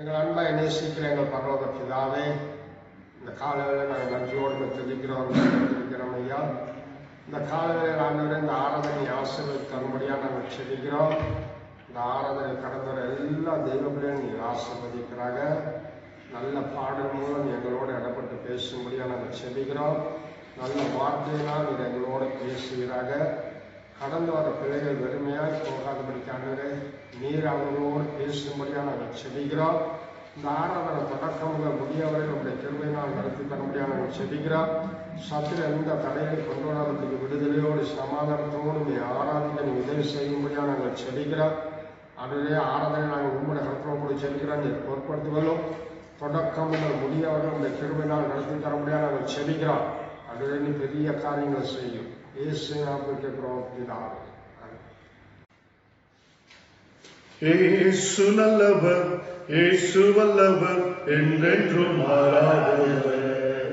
எங்கள் அன்பை நேசிக்கிற எங்கள் பரலோக பிதாவே, இந்த காலையில் நாங்கள் நன்றியோடு தெரிவிக்கிறோம் ஐயா. இந்த காலையில் ஆண்டவரே இந்த ஆராதனை ஆசீர்வதித்து தரும்படியாக நாங்கள் செபிக்கிறோம். இந்த ஆராதனை கடந்த எல்லா தெய்வங்களையும் நீங்கள் ஆசீர்வதிக்கிறாங்க. நல்ல பாடல் மூலம் எங்களோடு இடப்பட்டு பேசும்படியாக நாங்கள் செபிக்கிறோம். நல்ல வார்த்தையினால் நீங்கள் எங்களோடு பேசுகிறாங்க. கடந்து வர பிள்ளைகள் வெறுமையாய் போகாதபடிக்கானவரே, நீர் அவர்களோடு பேசும்படியாக நாங்கள் செபிக்கிறோம். இந்த ஆராதனை தொடக்கம் முதல் முடியவரை நம்முடைய கிருபையினால் நடத்தி தரும்படியாக நாங்கள் செபிக்கிறோம். சத்திர எந்த தடைகளை கொண்டு வராதபடிக்கு விடுதலையோடு சமாதானத்தோடு நீ ஆராதிக்க நீ உதவி செய்யும்படியாக நாங்கள் செபிக்கிறோம். அதுவே ஆராதனை நாங்கள் உண்மையை கருத்தில் கூட செபிக்கிறோம். நீ பொருட்படுத்துவதும் தொடக்கம் முதல் முடியவரை நம்முடைய கிருபையினால் நடத்தி தரும்படியாக நாங்கள் செபிக்கிறோம். அதுவே நீ பெரிய காரியங்களை செய்யும். இயேசு நாமத்தில் கேட்கிறோம் பிதாவே. இயேசு நல்லவர், இயேசு வல்லவர், என்றென்றும் மாறாதவர்,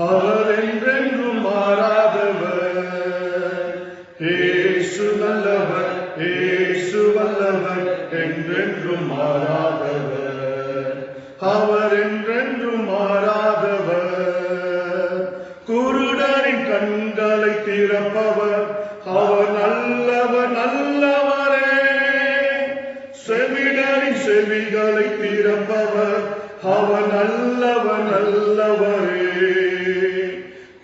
அவர் என்றென்றும் மாறாதவர். இயேசு நல்லவர், இயேசு வல்லவர், என்றென்றும் மாறாதவர், அவர் என்றென்றும் மாறாதவர். குருடரின் கண்களை திறப்பவர், அவர் நல்லவர் நல்லவரே. செவிடரின் செவிகளை திறப்பவர், அவர் நல்லவர் நல்லவரே.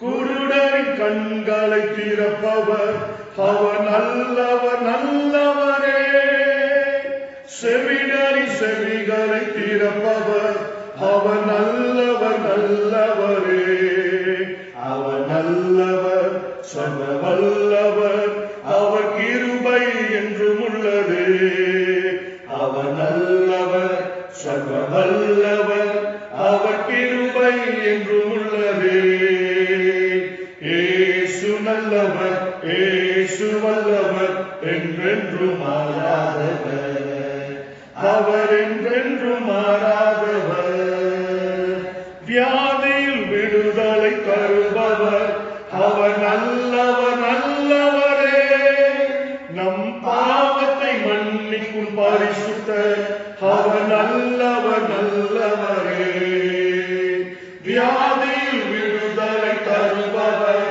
குருடரின் கண்களை திறப்பவர், அவர் நல்லவர் நல்லவரே. செவிடரின் செவிகளை திறப்பவர், அவர் நல்லவர் நல்லவரே. அவர் நல்லவர், சர்வ வல்லவர், அவர் கிருபை என்றும் உள்ளது. அவர் நல்லவர், சர்வ வல்லவர், அவர் கிருபை என்றும் உள்ளது. இயேசு நல்லவர், இயேசு வல்லவர், என்றென்றும் மாறாதவர், அவர் என்றென்றும் மாறாதவர். வியாதியில் விடுதலை தருபவர், அவர் நல்லவர் நல்லவரே. நம் பாவத்தை மன்னிக்கும் பரிசுத்தர், அவர் நல்லவர் நல்லவரே. வியாதியில் விடுதலை தருபவர்,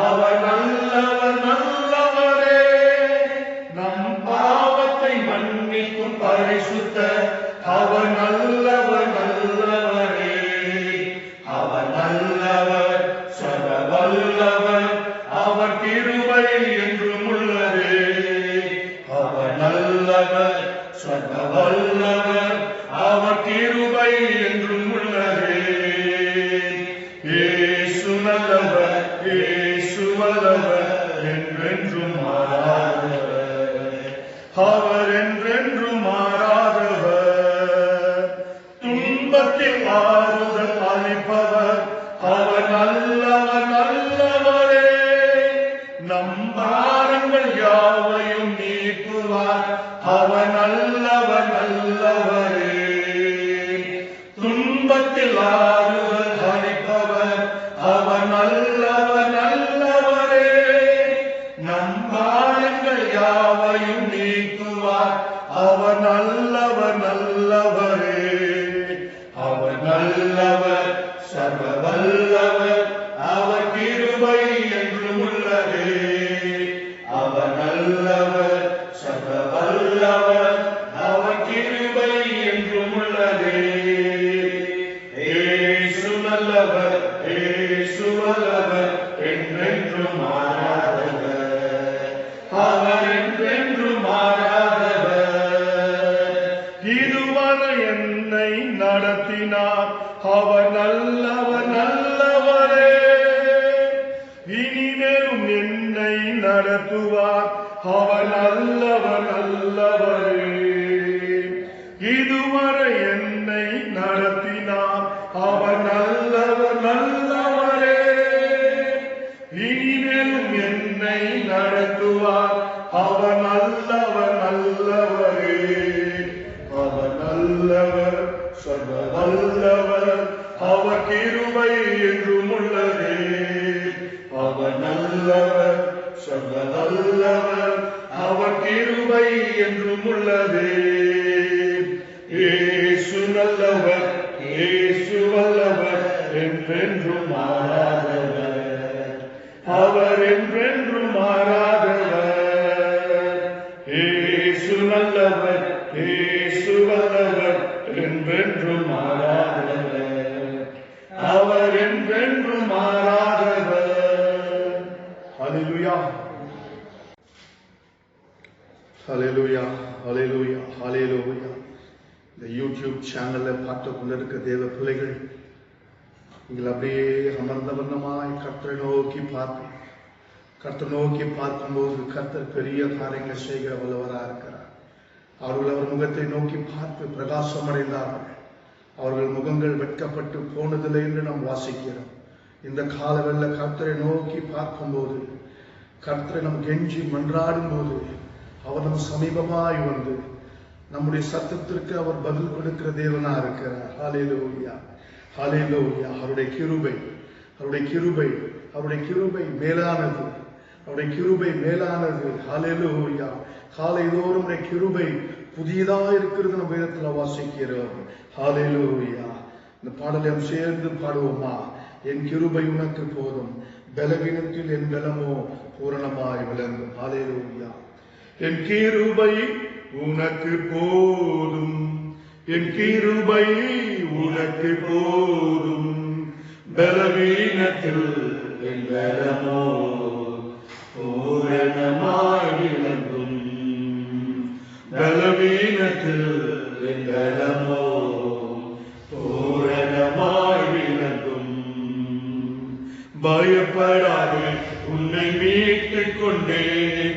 அவர் நல்லவர் நல்லவரே. நம் பாவத்தை மன்னிக்கும் பரிசுத்தர், அவர் நல்லவர் நல்லவரே. அவர் நல்லவர், சர்வ வல்லவர், அவர் கிருபை என்றும் உள்ளது. அவர் நல்லவர், சர்வ வல்லவர், அவர் கிருபை என்றும் உள்ளது. இயேசு நல்லவர், இயேசு வல்லவர், என்றென்றும் மாறாதவர், அவர் என்றென்றும் மாறாதவர். துன்பத்தில் ஆறுதல் அளிப்பவர், அவர் நல்லவர் நல்லவரே. நம் பாரங்கள் யாவையும் நீக்குவார், அவர் நல்லவர் நல்லவரே. துன்பத்தில் ஆறுதல் அளிப்பவர், அவர் நல்லவர் நல்லவரே. நம் பாரங்கள் யாவையும் நீக்குவார், அவர் நல்லவர் நல்லவரே. அவர் நல்லவர், சர்வ வல்லவர், அவர் கிருபை என்றும் உள்ளது. அவர் நல்லவர், சர்வ வல்லவர், அவர் கிருபை என்றும் உள்ளது. இயேசு நல்லவர், இயேசு வல்லவர், என்றென்றும் மாறாதவர், அவர் என்றென்றும் மாறாதவர். இதுவரை என்னை நடத்தினார், அவர் நல்லவர் நல்லவரே. இனிமேலும் என்னை நடத்துவார், அவர் நல்லவர் நல்லவரே. இதுவரை என்னை நடத்தினார், அவர் நல்லவர் நல்லவரே. இனிமேலும் என்னை நடத்துவார், அவர் நல்லவர் நல்லவரே. அவர் நல்லவர், சர்வ வல்லவர், அவர் கிருபை என்றும் உள்ளது. அவர் நல்லவர், சர்வ வல்லவர், அவர் கிருபை என்றும் உள்ளது. இயேசு நல்லவர், இயேசு வல்லவர், என்றென்றும் மாறாதவர். அவர் என்றென்றும் மாறாதவர். இயேசு நல்லவர், இயேசு வல்லவர், என்றென்றும் மாறாதவர். அவர் என்றென்றும் மாறாதவர். ஹல்லேலூயா, ஹல்லேலூயா, ஹல்லேலூயா, ஹல்லேலூயா. இந்த யூடியூப் சேனல்ல பார்த்து கொண்டிருக்க தேவ பிள்ளைகள், நீங்கள் அப்படியே அமர்ந்த வண்ணமாய் கர்த்தரை நோக்கி பார்ப்போம். கர்த்தர் நோக்கி பார்க்கும்போது கர்த்தர் பெரிய காரியங்கள் செய்கிற வல்லவராக இருக்கிறார். அவர்கள் அவர் முகத்தை நோக்கி பார்த்து பிரகாசம் அடைந்தார்கள். அவர்கள் முகங்கள் வெட்கப்பட்டு போனதில்லை என்று நாம் வாசிக்கிறோம். இந்த காலவெல்ல கர்த்தரை நோக்கி பார்க்கும்போது, கர்த்தரை நம் கெஞ்சி மன்றாடும் போது அவர் நம் சமீபமாய் வந்து நம்முடைய சத்தத்திற்கு அவர் பதில் கொடுக்கிற தேவனா இருக்கிறார். ஹல்லேலூயா, ஹல்லேலூயா. அவருடைய கிருபை, அவருடைய கிருபை, அவருடைய கிருபை மேலானது, அவருடைய கிருபை மேலானது. ஹல்லேலூயா. காலைதோறும் கிருபை புதியதாக இருக்கிறது நம்ம வேதத்தில் வாசிக்கிறோம். ஹல்லேலூயா. இந்த பாடலை சேர்ந்து பாடுவோமா? என் கிருபை உனக்கு போதும், பலவீனத்தில் என் பலமோ பூரணமாய் விளங்கும். ஹல்லேலூயா. என் கிருபை உனக்கு போதும், என் கிருபை உனக்கு போதும், பலவீனத்தில் என் பலமோ பூரணமாய் விளங்கும். பலவீனத்தில் என் பலமோ பூரணமாய் விளங்கும். பயப்படாதே, உன்னை மீட்டுக் கொண்டேன்,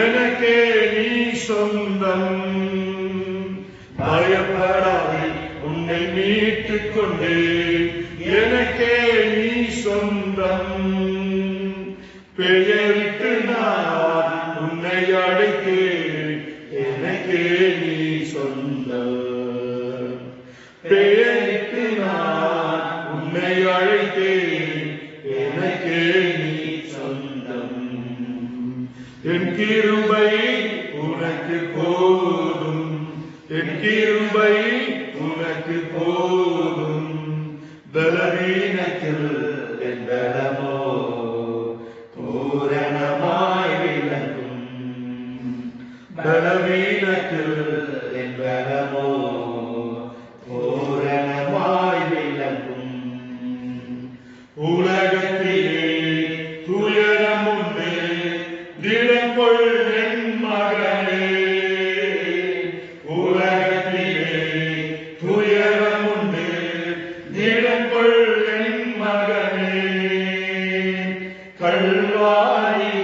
எனக்கே நீ சொந்தம். பயப்படாதே, உன்னை மீட்டுக் கொண்டேன், எனக்கே நீ சொந்தம். பெயரிட்டு நான் உன்னை அழைத்தேன், எனக்கே நீ சொந்தம். பெயரிட்டு நான் உன்னை அழைத்தேன், எனக்கே நீ சொந்தம். என் கிருபை உனக்கு போதும், என் கிருபை உனக்கு போதும், பலவீனத்தில் என் பலமோ பூரணமாய் விளங்கும். பலவீனத்தில் என் பலமோ பூரணமாய் விளங்கும். உலகத்திலே துயரம் உண்டு, திடம் கொள் என் மகனே. உலகத்திலே துயரம் உண்டு, திடம் கொள் என் மகனே. கல்வாரி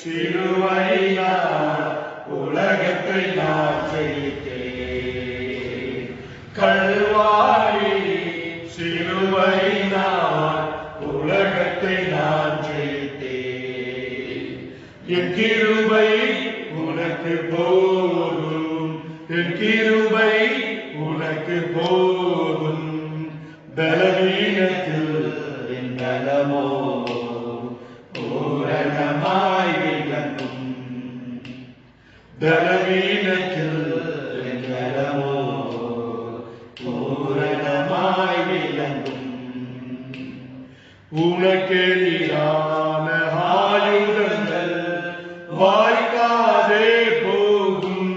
சிலுவையினால் உலகத்தை நான் ஜெயித்தேன். கல்வாரி சிலுவையினால் உலகத்தை நான் ஜெயித்தேன். என் கிருபை உனக்கு போதும், என் கிருபை உனக்கு போதும், பலவீனத்தில் என் பலமோ பூரணமாய் விளங்கும். பலவீனத்தில் என் பலமோ பூரணமாய் விளங்கும். உனக்கெதிரான ஆயுதங்கள் வாய்க்காதே போகும்.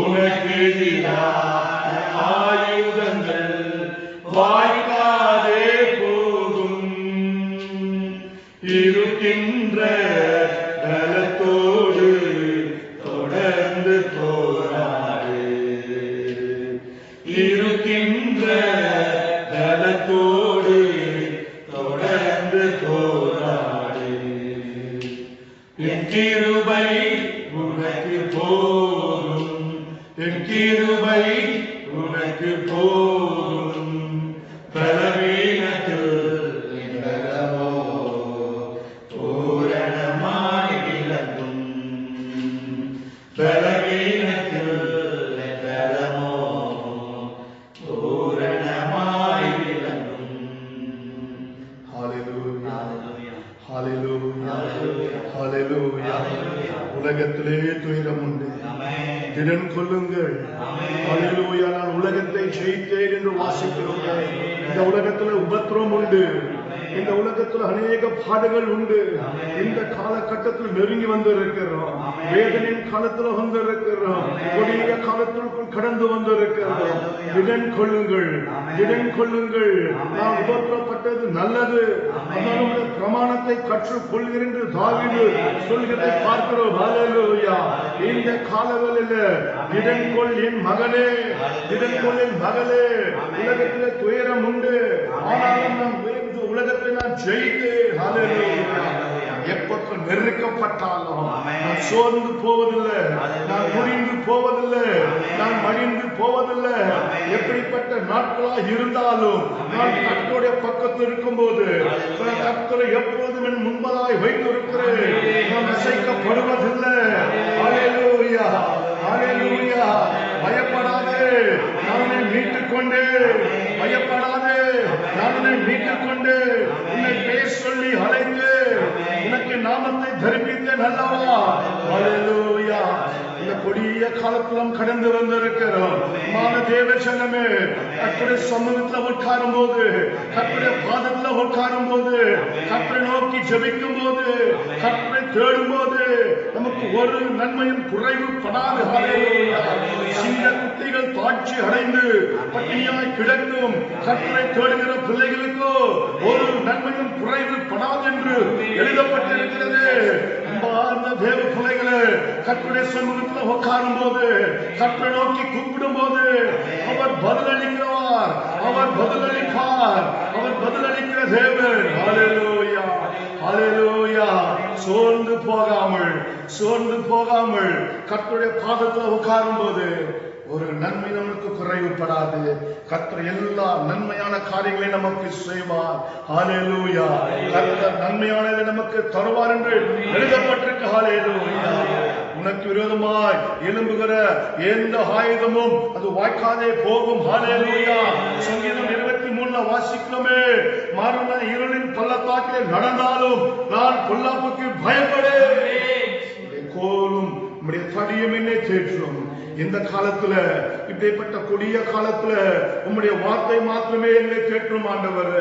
உனக்கெதிரான ஆயுதங்கள் வாய்க்காதே போகும். இருக்கின்ற பலத்தோடு தொடர்ந்து போராடு. இருக்கின்ற பலத்தோடு தொடர்ந்து போராடு. என் கிருபை உனக்கு போதும், என் கிருபை உனக்கு போதும், பலவீனத்தில் என் பலமோ பூரணமாய் விளங்கும். பலவீனத்தில் என் பலமோ பூரணமாய் விளங்கும். ஹல்லேலூயா, ஹல்லேலூயா, ஹல்லேலூயா. உலகத்திலே துயரம் உண்டு, திடன் கொள்ளுங்கள். ஹல்லேலூயா. உலகத்தை ஜெயித்தேன் என்று வாசிக்கிறோம். இந்த உலகத்துல உபத்திரம் உண்டு, இந்த உலகத்துல அநேக பாடுகள் உண்டு. இந்த காலகட்டத்தில் நெருங்கி வந்திருக்கிறோம், வேதனையின் காலத்துல வந்திருக்கிறோம், கொடிய காலத்திற்குள் கடந்து வந்திருக்கிறோம். இடன் கொள்ளுங்கள், இடன் கொள்ளுங்கள். நாம் உபத்திரப்பட்டது நல்லது, நம்முடைய பிரமாணத்தை கற்றுக்கொள்கிற என்று தாவீது சொல்கிறதை பார்க்கிறோம். ஹல்லேலூயா. இந்த காலவெளியில இடன் கொள் என் மகனே, இடன் கொள் என் மகளே. உலகத்திலே துயரம் உண்டு, ஆனாலும் நாம் உலகத்தை நான் ஜெயித்து எப்ப நெருக்கப்பட்டாலும் நான் சோர்ந்து போவதில்லை, நான் முடிந்து போவதில்லை, நான் மடிந்து போவதில்லை. எப்படிப்பட்ட நாட்களாக இருந்தாலும் நான் கர்த்தருடைய பக்கத்தில் இருக்கும் போது கர்த்தரை எப்போதும் என் முன்பதாய் வைத்திருக்கிறேன். நான் அசைக்கப்படுவதில்லை. ஹல்லேலூயா, ஹல்லேலூயா. பயப்படாதே, நான் உன்னை மீட்டுக் கொண்டு, பயப்படாதே, நான் உன்னை மீட்டுக் கொண்டு, உன்னை பேர் சொல்லி அழைத்து உனக்கு நாமத்தை தரிப்பித்தேன் அல்லவா. ஹல்லேலூயா. இந்த கொடிய காலத்திலும் கடந்து வந்திருக்கிறோம். மான தேவ ஜனமே, கர்த்தருடைய சமூகத்தில் உட்காரும் போது, கர்த்தருடைய பாதத்தில் உட்காரும் போது, கர்த்தரை நோக்கி ஜெபிக்கும் போது, கர்த்தரை தேடும் போது நமக்கு ஒரு நன்மையும் குறைவுபடாது. ஹல்லேலூயா. சிங்க குட்டிகள் தாட்சி அடைந்து பட்டினியாய் கிடக்கும் கர்த்தரை தேடுகிற பிள்ளைகளுக்கு ஒரு நன்மையும் குறைவுபடாது என்று எழுதப்பட்டிருக்கிறது. அன்பார்ந்த தேவ பிள்ளைகளே, கர்த்தருடைய சமூகத்தில் உட்காரும் போது, கர்த்தரை நோக்கி கூப்பிடும் போது அவர் பதிலளிக்கிறார், அவர் பதிலளிப்பார், அவர் பதிலளிக்கிற தேவன். ஹல்லேலூயா, ஹல்லேலூயா. சோர்ந்து போகாமல், சோர்ந்து போகாமல் கர்த்தருடைய பாதத்தில் உட்காரும் போது ஒரு நன்மை நமக்கு குறைவுபடாது. கர்த்தர் எல்லா நன்மையான காரியங்களை நமக்கு செய்வார். ஹல்லேலூயா. கர்த்தர் நன்மையானதை நமக்கு தருவார் என்று எழுதப்பட்டிருக்கு. ஹல்லேலூயா. உனக்கு விரோதமாய் எழும்புகிற எந்த ஆயுதமும் அது வாய்க்காதே போகும். ஹல்லேலூயா. சங்கீதம் 23 வாசிக்கிறோமே, மரண இருளின் பள்ளத்தாக்கில் நடந்தாலும் நான் பொல்லாப்புக்கு பயப்படேன், கோலும் உம்முடைய தடியும் என்னை தேற்றும். இந்த காலத்துல, இப்படிப்பட்ட கொடிய காலத்துல உம்முடைய வார்த்தை மாத்திரமே எங்களை கேட்கும் ஆண்டவர்.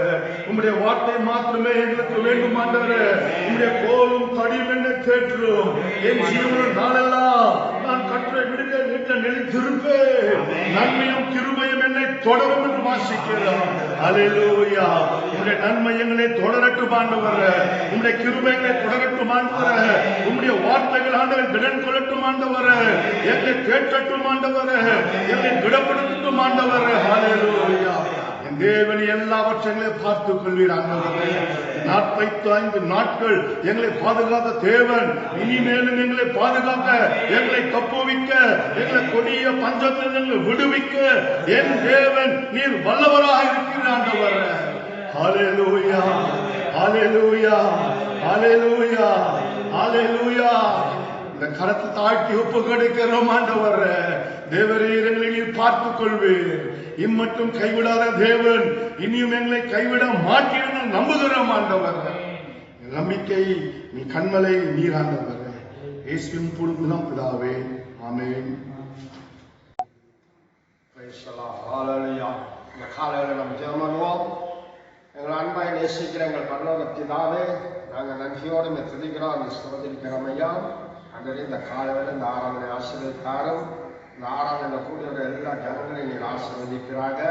உம்முடைய வார்த்தை மாத்திரமே எங்களுக்கு வேண்டும் ஆண்டவர். உம்முடைய கோலும் தடியும் என்னை தேற்றும். என் ஜீவன நாளெல்லாம் நான் கற்றை விடுக வீட்டில் நிலைத்திருப்பேன். நன்மையும் கிருபையும் என்னை தொடரும் என்று வாசிக்கிறோம். ஹல்லேலூயா. உம்முடைய நன்மை எங்களை தொடரட்டும் ஆண்டவர். உம்முடைய கிருபை எங்களை தொடரட்டும் ஆண்டவர். உம்முடைய வார்த்தைகள் ஆண்டவர் திடன் கொள்ளட்டும் ஆண்டவர். எங்களை கேட்கட்டும் ஆண்டவர். எங்களை விடப்படுத்தட்டும் ஆண்டவர். ஹல்லேலூயா. என் தேவன் எல்லாவற்றையும் பார்த்துக் கொள்வீர் ஆண்டவரே. 45 நாட்கள் எங்களை பாதுகாத்த தேவன் இனிமேலும் எங்களை பாதுகாக்க, எங்களை தப்புவிக்க, எங்களை கொடிய பஞ்சத்தில் எங்களை விடுவிக்க என் தேவன் நீர் வல்லவராக இருக்கிறீர் ஆண்டவர். ஹல்லேலூயா, ஹல்லேலூயா, ஹல்லேலூயா, ஹல்லேலூயா. இந்த கரத்தை தாழ்த்தி ஒப்பு கொடுக்கிறோம் ஆண்டவர். தேவரீர் எங்களை பார்த்துக் கொள்வீர். இம்மட்டும் கைவிடாத தேவன் இனியும் எங்களை கைவிட மாட்டீர் என்று நம்புகிறோம் ஆண்டவர். நம்பிக்கை நீ கண்மலை நீர் ஆண்டவர். இயேசுவின் மூலம் பிதாவே, ஆமென். Praise the Lord. ஹல்லேலூயா. இந்த காலையில நம்ம ஜெபம் பண்ணுவோம். எங்கள் அன்பாய் நேசிக்கிற எங்கள் பரலோக பிதாவே, நாங்கள் நன்றியோடு துதிக்கிறோம், ஸ்தோத்திரிக்கிறோம் ஐயா. அன்றைய இந்த காலையில இந்த ஆராதனை ஆசீர்வதித்தாரும். இந்த ஆராதனை கூடிய எல்லா ஜனங்களையும் நீர் ஆசீர்வதிக்கிறாங்க.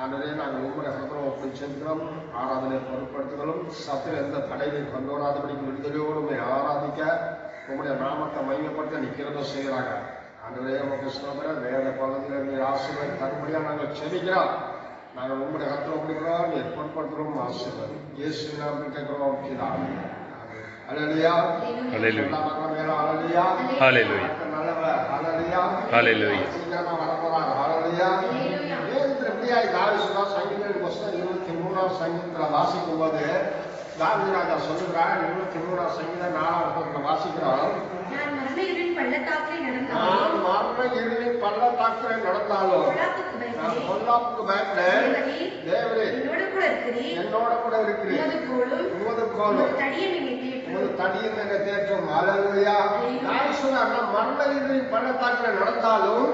அன்றைய நாங்கள் உங்களுடைய சத்திரம் ஒப்பி சென்றோம். ஆராதனை பொருட்படுத்துகளும் சத்திர எந்த தடையை கொண்டு வராதபடிக்கு விடுதலையோடு ஆராதிக்க உங்களுடைய நாமத்தை மையப்படுத்த நிற்கிறத செய்கிறாங்க. அன்றைய கிருஷ்ணபுர வேத பகுதியில் நீர் ஆசீர்வாதம் தரும்படியாக நாங்கள் செபிக்கிறோம். நாங்கள் உங்களுடைய சத்திரம் ஒப்பிக்கிறோம், நீர் பொருட்படுத்துகிறோம். ஆசீர்வாதம் இயேசு நாமத்தில் கேட்கிறோம் பிதாவே. ஹல்லேலூயா. ஹல்லேலூயா. ஹல்லேலூயா. ஹல்லேலூயா. நல்லவர். ஹல்லேலூயா. ஹல்லேலூயா. சீக்கிரமா வரப்போறாங்க. ஹல்லேலூயா. எப்படியாய் தாவீது சங்கீதம் 23 சங்கீதத்தில் வாசிக்கும் போது தாவீது ராஜா சொல்லுகிறார். 23 சங்கீதம் 4ஆம் வசனத்தில் வாசிக்கிறோம். நான் மரண இருளின் பள்ளத்தாக்கில் நடந்தாலும் நான் பொல்லாப்புக்கு பயப்படேன். தேவரே என்னோட கூட இருக்கிறீர். உமது கோலும் உமது தடியும் என்னை தேற்றும். ஹல்லேலூயா. நான் சொன்னார், மரண இருளின் பள்ளத்தாக்கில் நடந்தாலும்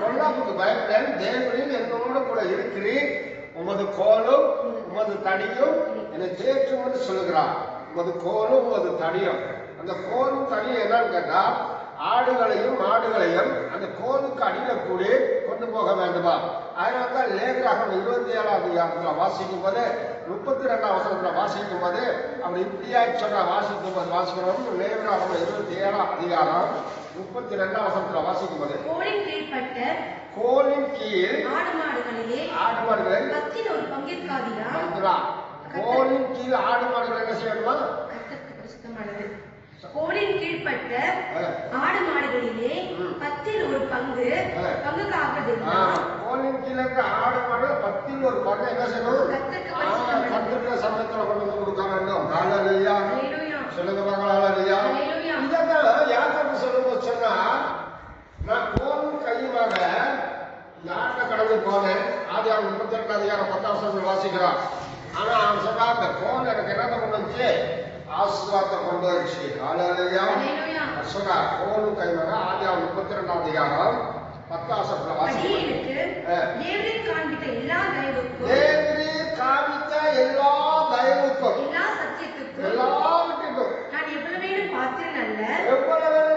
பொல்லாப்புக்கு பயப்படேன், தேவனில் என்னோடு கூட இருக்கிறீர், உமது கோலும் உமது தடியும் என்னை தேற்றும் என்று சொல்லுகிறார். உமது கோலும் உமது தடியும். அந்த கோலும் தடியும் என்னன்னு கேட்டா, ஆடுகளையும் மாடுகளையும் அந்த கோலுக்கு அடியில கூடி கொண்டு போக வேண்டுமா. அதனால்தான் லேவியராகமம் 27ஆம் அதிகாரத்துல வாசிக்கும் போது 32ஆம் வசனத்துல வாசிக்கும் போது அப்படி இப்படியாய் சொல்ற வாசிக்கும் போது வாசிக்கிறோம். லேவியராகமம் 27ஆம் அதிகாரம் 32ஆம் வசனத்துல வாசிக்கும் போது, கோலின் கீழ் ஆடு மாடுகளை 10 ஒரு பங்கிற்காதீரா. கோலின் கீழ் ஆடு மாடுகள் என்ன செய்யணுமா? கோலின் கீழ்ப்பட்ட ஆடு மாடுகளிலே 10 ஒரு பங்குக்காவது. கோலின் கீழ இருக்க ஆடு மாடு 10 ஒரு பங்கு என்ன செய்யணும்? கர்த்தருக்கு சமயத்துல கொண்டு வந்து கொடுக்க வேண்டும். ஹல்லேலூயா. சொல்லுங்க மகளா, ஹல்லேலூயா. இதெல்லாம் யாக்கோபு சொல்லும்போது சொன்னா, நான் கோலும் கையுமாக நாட்டை கடந்து போனேன். ஆதியாகமம் 32 அதிகாரம் 10ஆம் வசனத்தில் வாசிக்கிறான். ஆனா அவன் சொன்னா, அந்த கோல் எனக்கு என்ன கொண்டு வந்துச்சு? ஆசீர்வாதத்தை கொண்டு வந்துச்சு. ஹல்லேலூயா. சொன்னா கோலும் கையுமாக ஆதியாகமம் 32ஆம் அதிகாரம் 10ஆம் வசனத்தில் வாசிக்கிறோம். தேவரீர் காண்பித்த எல்லா தயவுக்கும், எல்லா சத்தியத்துக்கும், எல்லாவற்றுக்கும் நான் எவ்வளவேனும் பாத்திரன் அல்ல.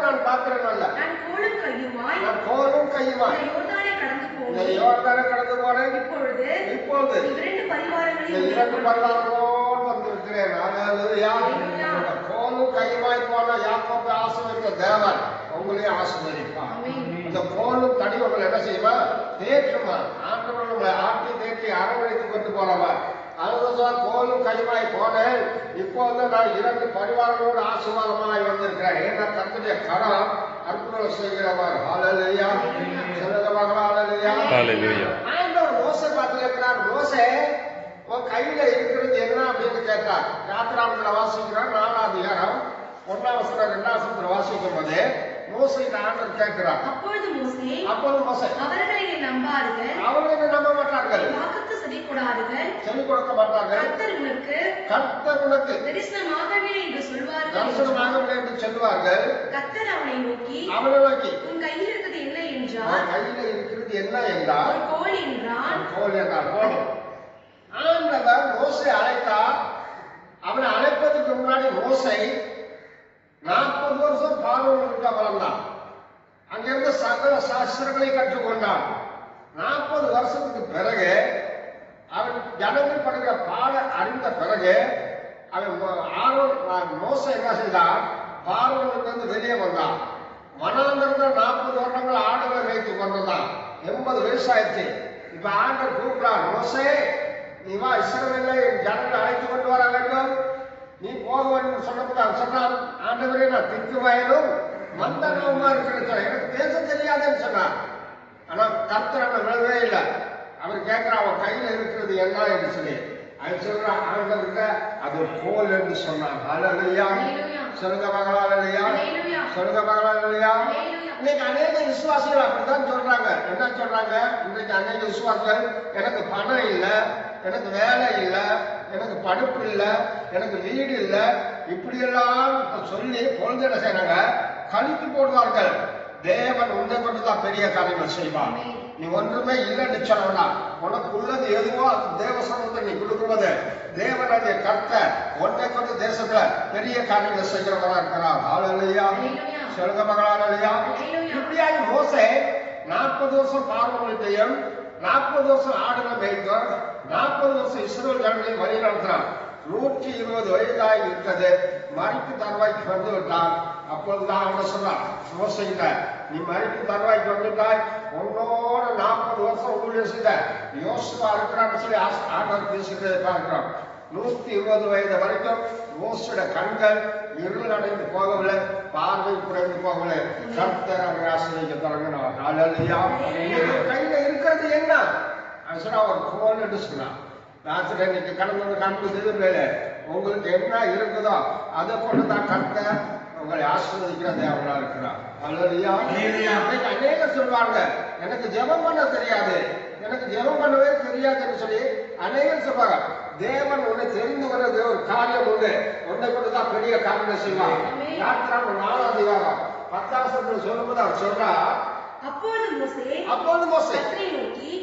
நான் பாத்திரன் அல்ல. நான் கோலும் கையுமாய் யோர்தானை கடந்து போனேன். இப்பொழுது இரண்டு பரிவாரங்களோடு வந்திருக்கிறேன். ஹல்லேலூயா. கோலும் கையுமாய் போன யாக்கோபை ஆசீர்வதித்த தேவன் உங்களையும் ஆசீர்வதிப்பார். இந்த கோலும் தடி உங்களை என்ன செய்யுமா? தேற்றுமா. ஆண்டவர் உங்களை ஆட்டி தேற்றி அரவணைத்து கொண்டு போறவர். அதுதான் கோலும் கையுமாய் போனேன். இப்போது நான் 2 பரிவாரங்களோடு ஆசீர்வாதமாய் வந்திருக்கிறேன். ஏன்னா கர்த்தருடைய கரம் அற்புதம் செய்கிறவர். ஹல்லேலூயா. சொல்லுங்க மகளா, ஹல்லேலூயா. ஆண்டவர் மோசே பார்த்து கேட்கிறார், மோசே உன் கையில இருக்கிறது என்ன அப்படின்னு கேட்டார். யாத்திராமத்துல வாசிக்கிறார் 4ஆம் அதிகாரம் 1ஆம் வசனம் 2ஆம் வசனத்துல வாசிக்கும் போது மோசே ஆண்டவர் கேட்கிறார். அப்பொழுது மோசே அவர்களை நம்ப மாட்டார்கள், செவி கொடுக்க மாட்டார்கள். கர்த்தர் உனக்கு தரிசனமாகவில்லை என்று சொல்வார்கள். கர்த்தர் அவனை நோக்கி உன் கையில் இருக்கிறது என்ன என்றால் ஒரு கோல் என்றான். ஆண்டவர் மோசே அழைத்தார். அவனை அழைப்பதற்கு முன்னாடி மோசே 40 வருஷம் பார்வோனுக்கு வளர்ந்தான். அங்கிருந்து சகல சாஸ்திரங்களை கற்றுக்கொண்டான். 40 வருஷத்துக்கு பிறகு அவன் ஜனங்கள் படுகிற பாட அறிந்த பிறகு அவன் மோசே என்ன செய்தான்? பார்வோனிலிருந்து வெளியே வந்தான். வனாந்தரத்தில் 40 வருடங்கள் ஆடுகளை வைத்துக் கொண்டிருந்தான். 80 வயசு ஆயிடுச்சு. இப்ப ஆண்டவர் கூப்பிட்டார், மோசே நீ வா, இஸ்ரவேலை என் ஜனங்களை அழைத்து கொண்டு வர வேண்டும், நீ போக வேண்டும் சொன்னபோது சொன்னான், ஆண்டவரே நான் திக்கு வயலும் மந்தனவுமா இருக்கிற எனக்கு பேச தெரியாதுன்னு சொன்னார். ஆனா கர்த்தர் அவன் விழவே இல்லை. அவர் கேட்கிறான், அவன் கையில இருக்கிறது என்ன என்று சொல்லி. அது சொல்ற ஆண்டவர்கிட்ட அது ஒரு கோல் என்று சொன்னான். ஹல்லேலூயா. சொல்லுங்க மகளா, ஹல்லேலூயா. சொல்லுங்க மகளா, ஹல்லேலூயா. இன்னைக்கு அநேக விசுவாசிகள் அப்படித்தான் சொல்றாங்க. என்ன சொல்றாங்க? இன்னைக்கு அநேக விசுவாசிகள், எனக்கு பணம் இல்லை, எனக்கு வேலை இல்லை, எனக்கு படிப்பு இல்லை, எனக்கு வீடு இல்லை, இப்படி எல்லாம் சொல்லி பொழுது என்ன செய்யறாங்க? கழித்து போடுவார்கள். தேவன் உன்னை கொண்டுதான் பெரிய காரியங்கள் செய்வான். நீ ஒன்றுமே இல்லைன்னு சொன்னா உனக்கு உள்ளது எதுவோ அது தேவ சமூகத்தை நீ கொடுக்குறது. தேவனுடைய கர்த்தர் ஒன்றை கொண்டு தேசத்துல பெரிய காரியங்கள் செய்கிறவரா இருக்கிறார். ஹல்லேலூயா. சொல்லுங்க மகளா, ஹல்லேலூயா. இப்படியாக மோசே 40 வருஷம் பார்வோனிட்டையும் 40 வருஷம் ஆடுகளை மேய்த்தார். 40 வருஷம் இஸ்ரவேல் ஜனங்களை வழி நடத்தினார். 120 வயதாகி இருக்கிறது. மறிப்பு தருவாய்க்கு வந்து விட்டார். அப்போதுதான் அவனை சொன்னார், மோசையில நீ மறிப்பு தருவாய்க்கு வந்துட்டாய், உன்னோட 40 வருஷம் ஊழியம் செய்த யோசுவா இருக்கிறான்னு சொல்லி ஆண்டவர் பேசுகிறதை பார்க்கிறோம். 120 வயது வரைக்கும் மோசோட கண்கள் இருள் அடைந்து போகவில்லை, பார்வை குறைந்து போகவில்லை. கர்த்தர் அவரை ஆசீர்வதிக்க தொடங்கினார். ஹல்லேலூயா. கையில இருக்கிறது என்ன? அவன் சொன்னா ஒரு கோல் என்று சொன்னான். ராத்திரி இன்னைக்கு கடந்து கண்டு செய்திருக்கல, உங்களுக்கு என்ன இருக்குதோ அதை கொண்டுதான் கர்த்தர் உங்களை ஆசீர்வதிக்கிற தேவனா இருக்கிறார். ஹல்லேலூயா. அநேக சொல்வாங்க, எனக்கு ஜெபம் பண்ண தெரியாது, எனக்கு ஜெபம் பண்ணவே தெரியாதுன்னு சொல்லி அநேகர் சொல்வாங்க. தேவன் உன்னை தெரிந்து கொண்டது ஒரு காரியம் உண்டு, உன்னை கொண்டுதான் பெரிய காரியம் செய்வார். யாத்திராமம் 4ஆம் அதிகாரம் 10ஆம் வசனத்தில் சொல்லும்போது அவர் சொல்றார், அப்பொழுது மோசே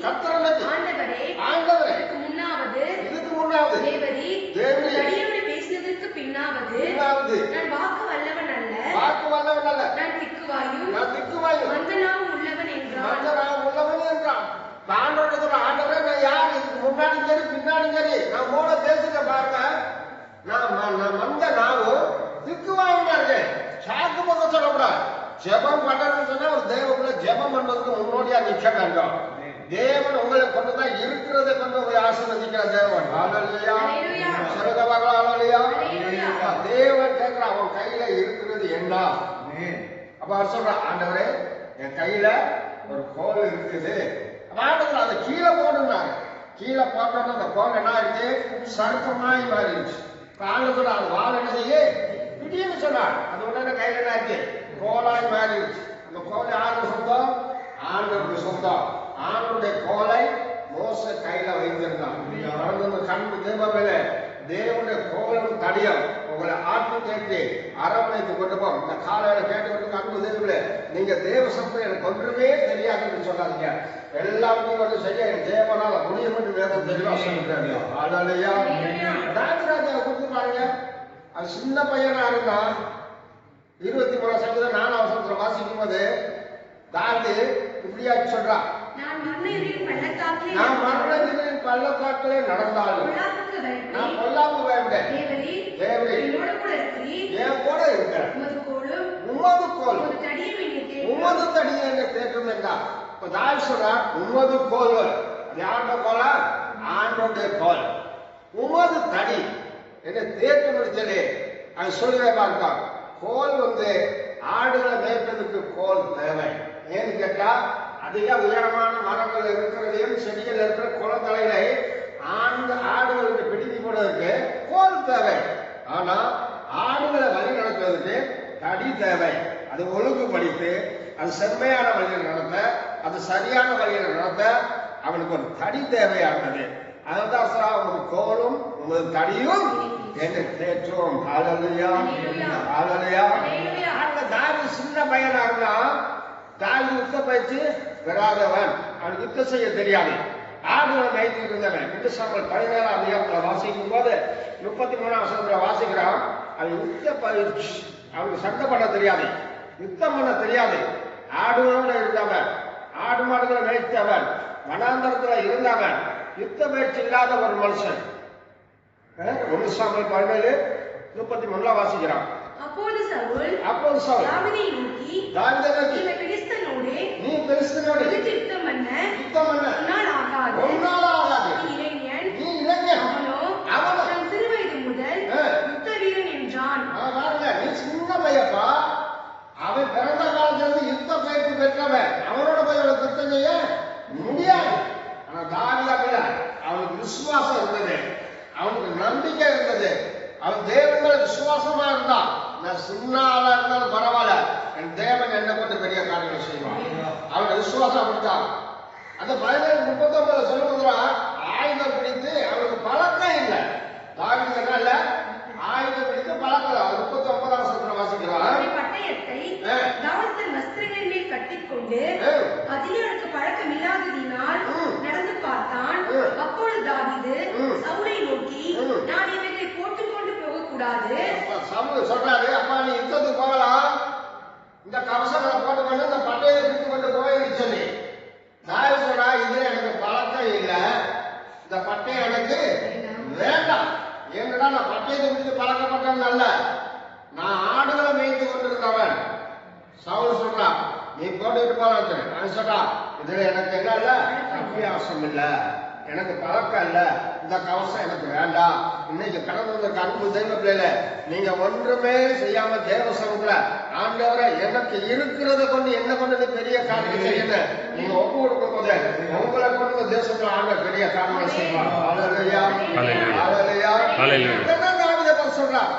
கர்த்தரை நோக்கி ஆண்டவரே இதுக்கு முன்னாவது தேவரீர் அடியோடு பேசினதற்கு பின்னாவது நான் வாக்கு வல்லவன் அல்ல நான் திக்குவாயும் மந்தனாவும் உள்ளவன் என்றான். ஆண்டவரே நான் யார்? இதுக்கு முன்னாடி சரி பின்னாடி சரி நான் மூல பேசுற பாருங்க. நான் வந்த நாவும் திக்குவாயுமா இருக்கேன். சாக்கு பக்கம் சொல்லக்கூடாது. ஜெபம் பண்றதுன்னு சொன்னா ஒரு தேவக்குள்ள ஜெபம் பண்றதுக்கு முன்னோடியா நிக்க வேண்டும். தேவன் உங்களை கொண்டுதான் இருக்கிறதை கொண்டு உங்களை ஆசீர்வதிக்கிற தேவன். ஹல்லேலூயா. சிறகவாக ஹல்லேலூயா. தேவன் கேட்கிற அவன் கையில இருக்கிறது என்ன? அப்ப அவர் சொல்ற ஆண்டவரே என் கையில ஒரு கோல் இருக்குது. ஆண்டவர் அதை கீழே போடுனாங்க. கீழே போட்டோம்னா அந்த கோல் என்ன ஆயிடுச்சு? சர்ப்பமாய் மாறிடுச்சு. ஆண்டவர் அது வால் என்ன செய்ய திடீர்னு சொன்னார். அது உடனே கையில என்ன ஆச்சு? கோலாய் மாறிடுச்சு. அந்த கோல் யாருக்கு சொந்தம்? ஆண்டவருக்கு சொந்தம். ஆண்டவருடைய கோலை மோசே கையில வைத்திருந்தான். கண்பு தேவமையில தேவனுடைய கோலும் தடியம் உங்களை ஆட்டு கேட்டு அரவணைத்து கொண்டு போம். இந்த காலையில கேட்டு அன்பு தேவங்களே, நீங்க தேவ சம்பளம் எனக்கு ஒன்றுமே தெரியாதுன்னு சொல்லாதீங்க. எல்லாமே வந்து சரியா தேவனால முடியும் என்று வேதம் தெளிவா சொல்லிட்டாங்க. ஆடாலையா ராஜராஜாவை கொடுத்து பாருங்க. அது சின்ன பையனா இருந்தா 23 சங்கீதம் 4 வசனத்துல வாசிக்கும் போது தாவீது இப்படியா சொல்றான், நான் மரணத்தின் பள்ளத்தாக்கிலே நடந்தாலும் நான் பொல்லாப்பு பயப்படேன். என் கூட இருக்க உமது கோல் உமது தடி என்னை தேற்றும் என்றார். இப்ப தாவீது சொல்றார் உமது கோல். யாருடைய கோலா? ஆண்டவருடைய கோல். உமது தடி என்னை தேற்றும் சொல்லி அது சொல்லுவே பார்த்தான். கோல் வந்து ஆடுகளை மேய்ப்பதற்கு கோல் தேவை. ஏன்னு கேட்டா அதிக உயரமான மரங்கள் இருக்கிறதையும் செடிகள் இருக்கிற குளத்தலைகளை ஆடுகளுக்கு பிடித்து போடுவதற்கு கோல் தேவை. ஆனா ஆடுகளை வழி நடத்துவதற்கு தடி தேவை. அது ஒழுங்குபடித்து அது செம்மையான வழியில் நடத்த, அது சரியான வழியில் நடத்த அவனுக்கு ஒரு தடி தேவையானது. அதான் உமது கோலும் உமது தடியும் என்னை தேற்றும். ஹல்லேலூயா. ஹல்லேலூயா. தாவீது சின்ன பையனா இருந்தா தாவீது யுத்த பயிற்சி பெறாதவன். அவனுக்கு யுத்தம் செய்ய தெரியாது. ஆடுகளை மேய்த்து இருந்தவன். 17 அதிகாரத்துல வாசிக்கும் போது 33 வசனத்துல வாசிக்கிறான். அவன் யுத்த பயிற்சி, அவனுக்கு சண்டை பண்ண தெரியாது, யுத்தம் பண்ண தெரியாது. ஆடுகளோடு இருந்தவன், ஆடு மாடுகளை மேய்த்தவன், வனாந்தரத்துல இருந்தவன், யுத்த பயிற்சி இல்லாத ஒரு மனுஷன். 1 சாமுவேல் 17:33 வாசிக்கிறான். அப்பொழுது சவுல் தாவீதை நோக்கி நீ பெலிஸ்தனோடு யுத்தம் பண்ண உன்னால் ஆகாது. நீ இளைஞன், அவனோ தன் சிறுவயது முதல் யுத்த வீரன் என்றான். நீ சின்ன பையப்பா, அவன் பிறந்த காலத்திலிருந்து யுத்த பயிற்சி பெற்றவன். அவனோட போய் அவனுக்கு யுத்தம் செய்ய முடியாது. ஆனா தாவீது அவனுக்கு விசுவாசம் இருந்தது, அவனுக்கு நம்பிக்கை இருந்தது. அவன் தேவன் மேல விசுவாசமா இருந்தான். நான் சின்ன ஆளா இருந்தாலும் பரவாயில்ல, என் தேவன் என்ன கொண்டு பெரிய காரியங்கள் செய்வான். அவனுடைய விசுவாசம் அப்படித்தான். அந்த 17:39 சொல்லும்போது ஆயுதம் பிடித்து அவனுக்கு பழக்கம் இல்லை. தாவீது இல்ல ஆயுதம் பிடித்து பழக்கம். 39 வசனத்துல வாசிக்கிறான். பட்டயத்தை தாவீது வஸ்திரங்களின் மேல் கட்டிக்கொண்டு அதிலே அவனுக்கு பழக்கம் இல்லாததினால் நடந்து பார்த்தான். அப்பொழுது தாவீது சவுலை நோக்கி நான் இவைகளை போட்டுக்கொண்டு போக கூடாது. சவுல் சொல்றாரு, அப்பா நீ யுத்தத்துக்கு போகலாம், இந்த கவசங்களை போட்டுக்கொண்டு இந்த பட்டயத்தை பிடித்து கொண்டு போயின்னு சொல்லி. தாவீது சொல்றா, இதுல எனக்கு பழக்கம் இல்லை, இந்த பட்டயம் எனக்கு வேண்டாம். ஏன்னா நான் பட்டயத்தை பிடித்து பழக்கப்பட்டவன் அல்ல, நான் ஆடுகளை மேய்த்து கொண்டிருந்தவன். சவுல் சொல்றான், நீ போட்டுக்கிட்டு போறான். அவன் சொல்றான், இதுல எனக்கு என்ன இல்ல, அபியாசம் இல்ல, எனக்கு பழக்கம் இல்ல, இந்த கவசம் எனக்கு வேண்டாம். இன்னைக்கு கடந்த அன்பு தெய்வ பிள்ளைல நீங்க ஒன்றுமே செய்யாம தேவ சமூகத்துல ஆண்டவரை எனக்கு இருக்கிறத கொண்டு என்ன கொண்டு பெரிய காரியம் செய்யணும் நீங்க ஒப்பு கொடுக்கும் போது உங்களை கொண்டு தேசத்துல ஆண்ட பெரிய காரணம் செய்வார். ஹல்லேலூயா. ஹல்லேலூயா. இதெல்லாம் தாவீது சொல்றான்.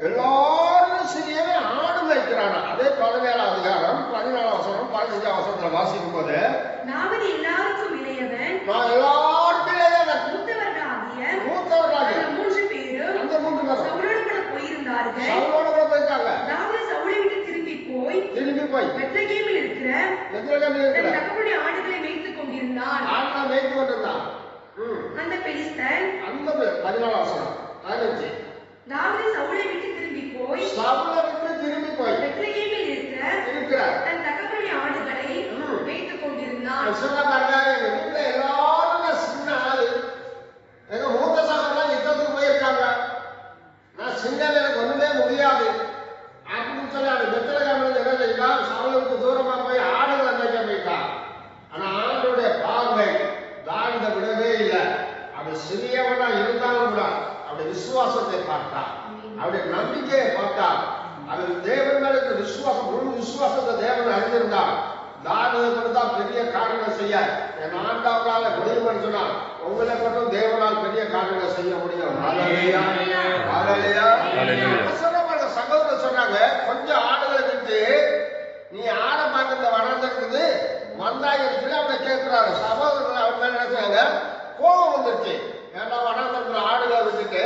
எல்லாரும் சரியாவே ஆடு மேய்க்கிறானா. அதே 17 அதிகாரம் 14 வசனம் 15 வசனத்துல வாசிக்கும் போது தாவீது எல்லாருக்கும் இளையவன், நான் எல்லாருக்கும் இளையவன், மூத்தவர்களாகிய அந்த 3 பேரும் சவுலோடு கூட போயிருந்தார்கள். சவுலோடு கூட போயிட்டாங்க. தாவீது சவுலை விட்டு திரும்பி போய் பெத்லகேமில் இருக்கிற பெத்லகேமில் தன் இருக்கிற தகப்பனுடைய ஆடுகளை மேய்த்துக் கொண்டிருந்தான். ஆடுகளை மேய்த்து கொண்டிருந்தான். அந்த பெலிஸ்தன் அந்த 14 வசனம் 15 தாவீது சவுலை விட்டு திரும்பி போய் சவுலை விட்டு திரும்பி போய் பெத்லகேமில் இருக்கிற தன் தகப்பனுடைய ஆடுகளை மேய்த்துக் கொண்டிருந்தான். சொல்ல பாருங்க, எங்க வீட்டுல எல்லாருமே சின்ன ஆளு. எங்க மூத்த சகோதரன் யுத்தத்துக்கு போயிருக்காங்க. நான் சின்னல எனக்கு ஒண்ணுமே முடியாது அப்படின்னு சொல்லி அந்த பெத்லகேமில் என்ன செய்யா, சவுலுக்கு தூரமா போய் ஆடுகளை மேய்க்க போயிட்டான். ஆனா ஆண்டோடைய பார்வை தாவீதை விடவே இல்லை. அவன் சிறியவனா இருந்தாலும் கூட அவருடைய விசுவாசத்தை பார்த்தான், அவருடைய நம்பிக்கையை பார்த்தான். அவர் தேவன் மேல இருக்க விசுவாசம், முழு விசுவாசத்தை தேவன் அறிந்திருந்தார். தாவீதை கொண்டுதான் பெரிய காரியங்கள் செய்ய என் ஆண்டவரால முடியும்னு சொன்னா, உங்களை கொண்டும் தேவனால் பெரிய காரியங்கள் செய்ய முடியும். ஹல்லேலூயா, ஹல்லேலூயா. சகோதரர் சொன்னாங்க, கொஞ்சம் ஆடுகளை விட்டு நீ ஆட பார்க்கறத வளர்ந்துருக்குது வந்தாயின்னு சொல்லி அவனை கேட்கிறாரு. சகோதரர்கள் அவன் மேல நினைச்சாங்க, கோபம் வந்துருச்சு. ஏன்னா வனாந்தரத்துல ஆடுகளை விட்டுட்டு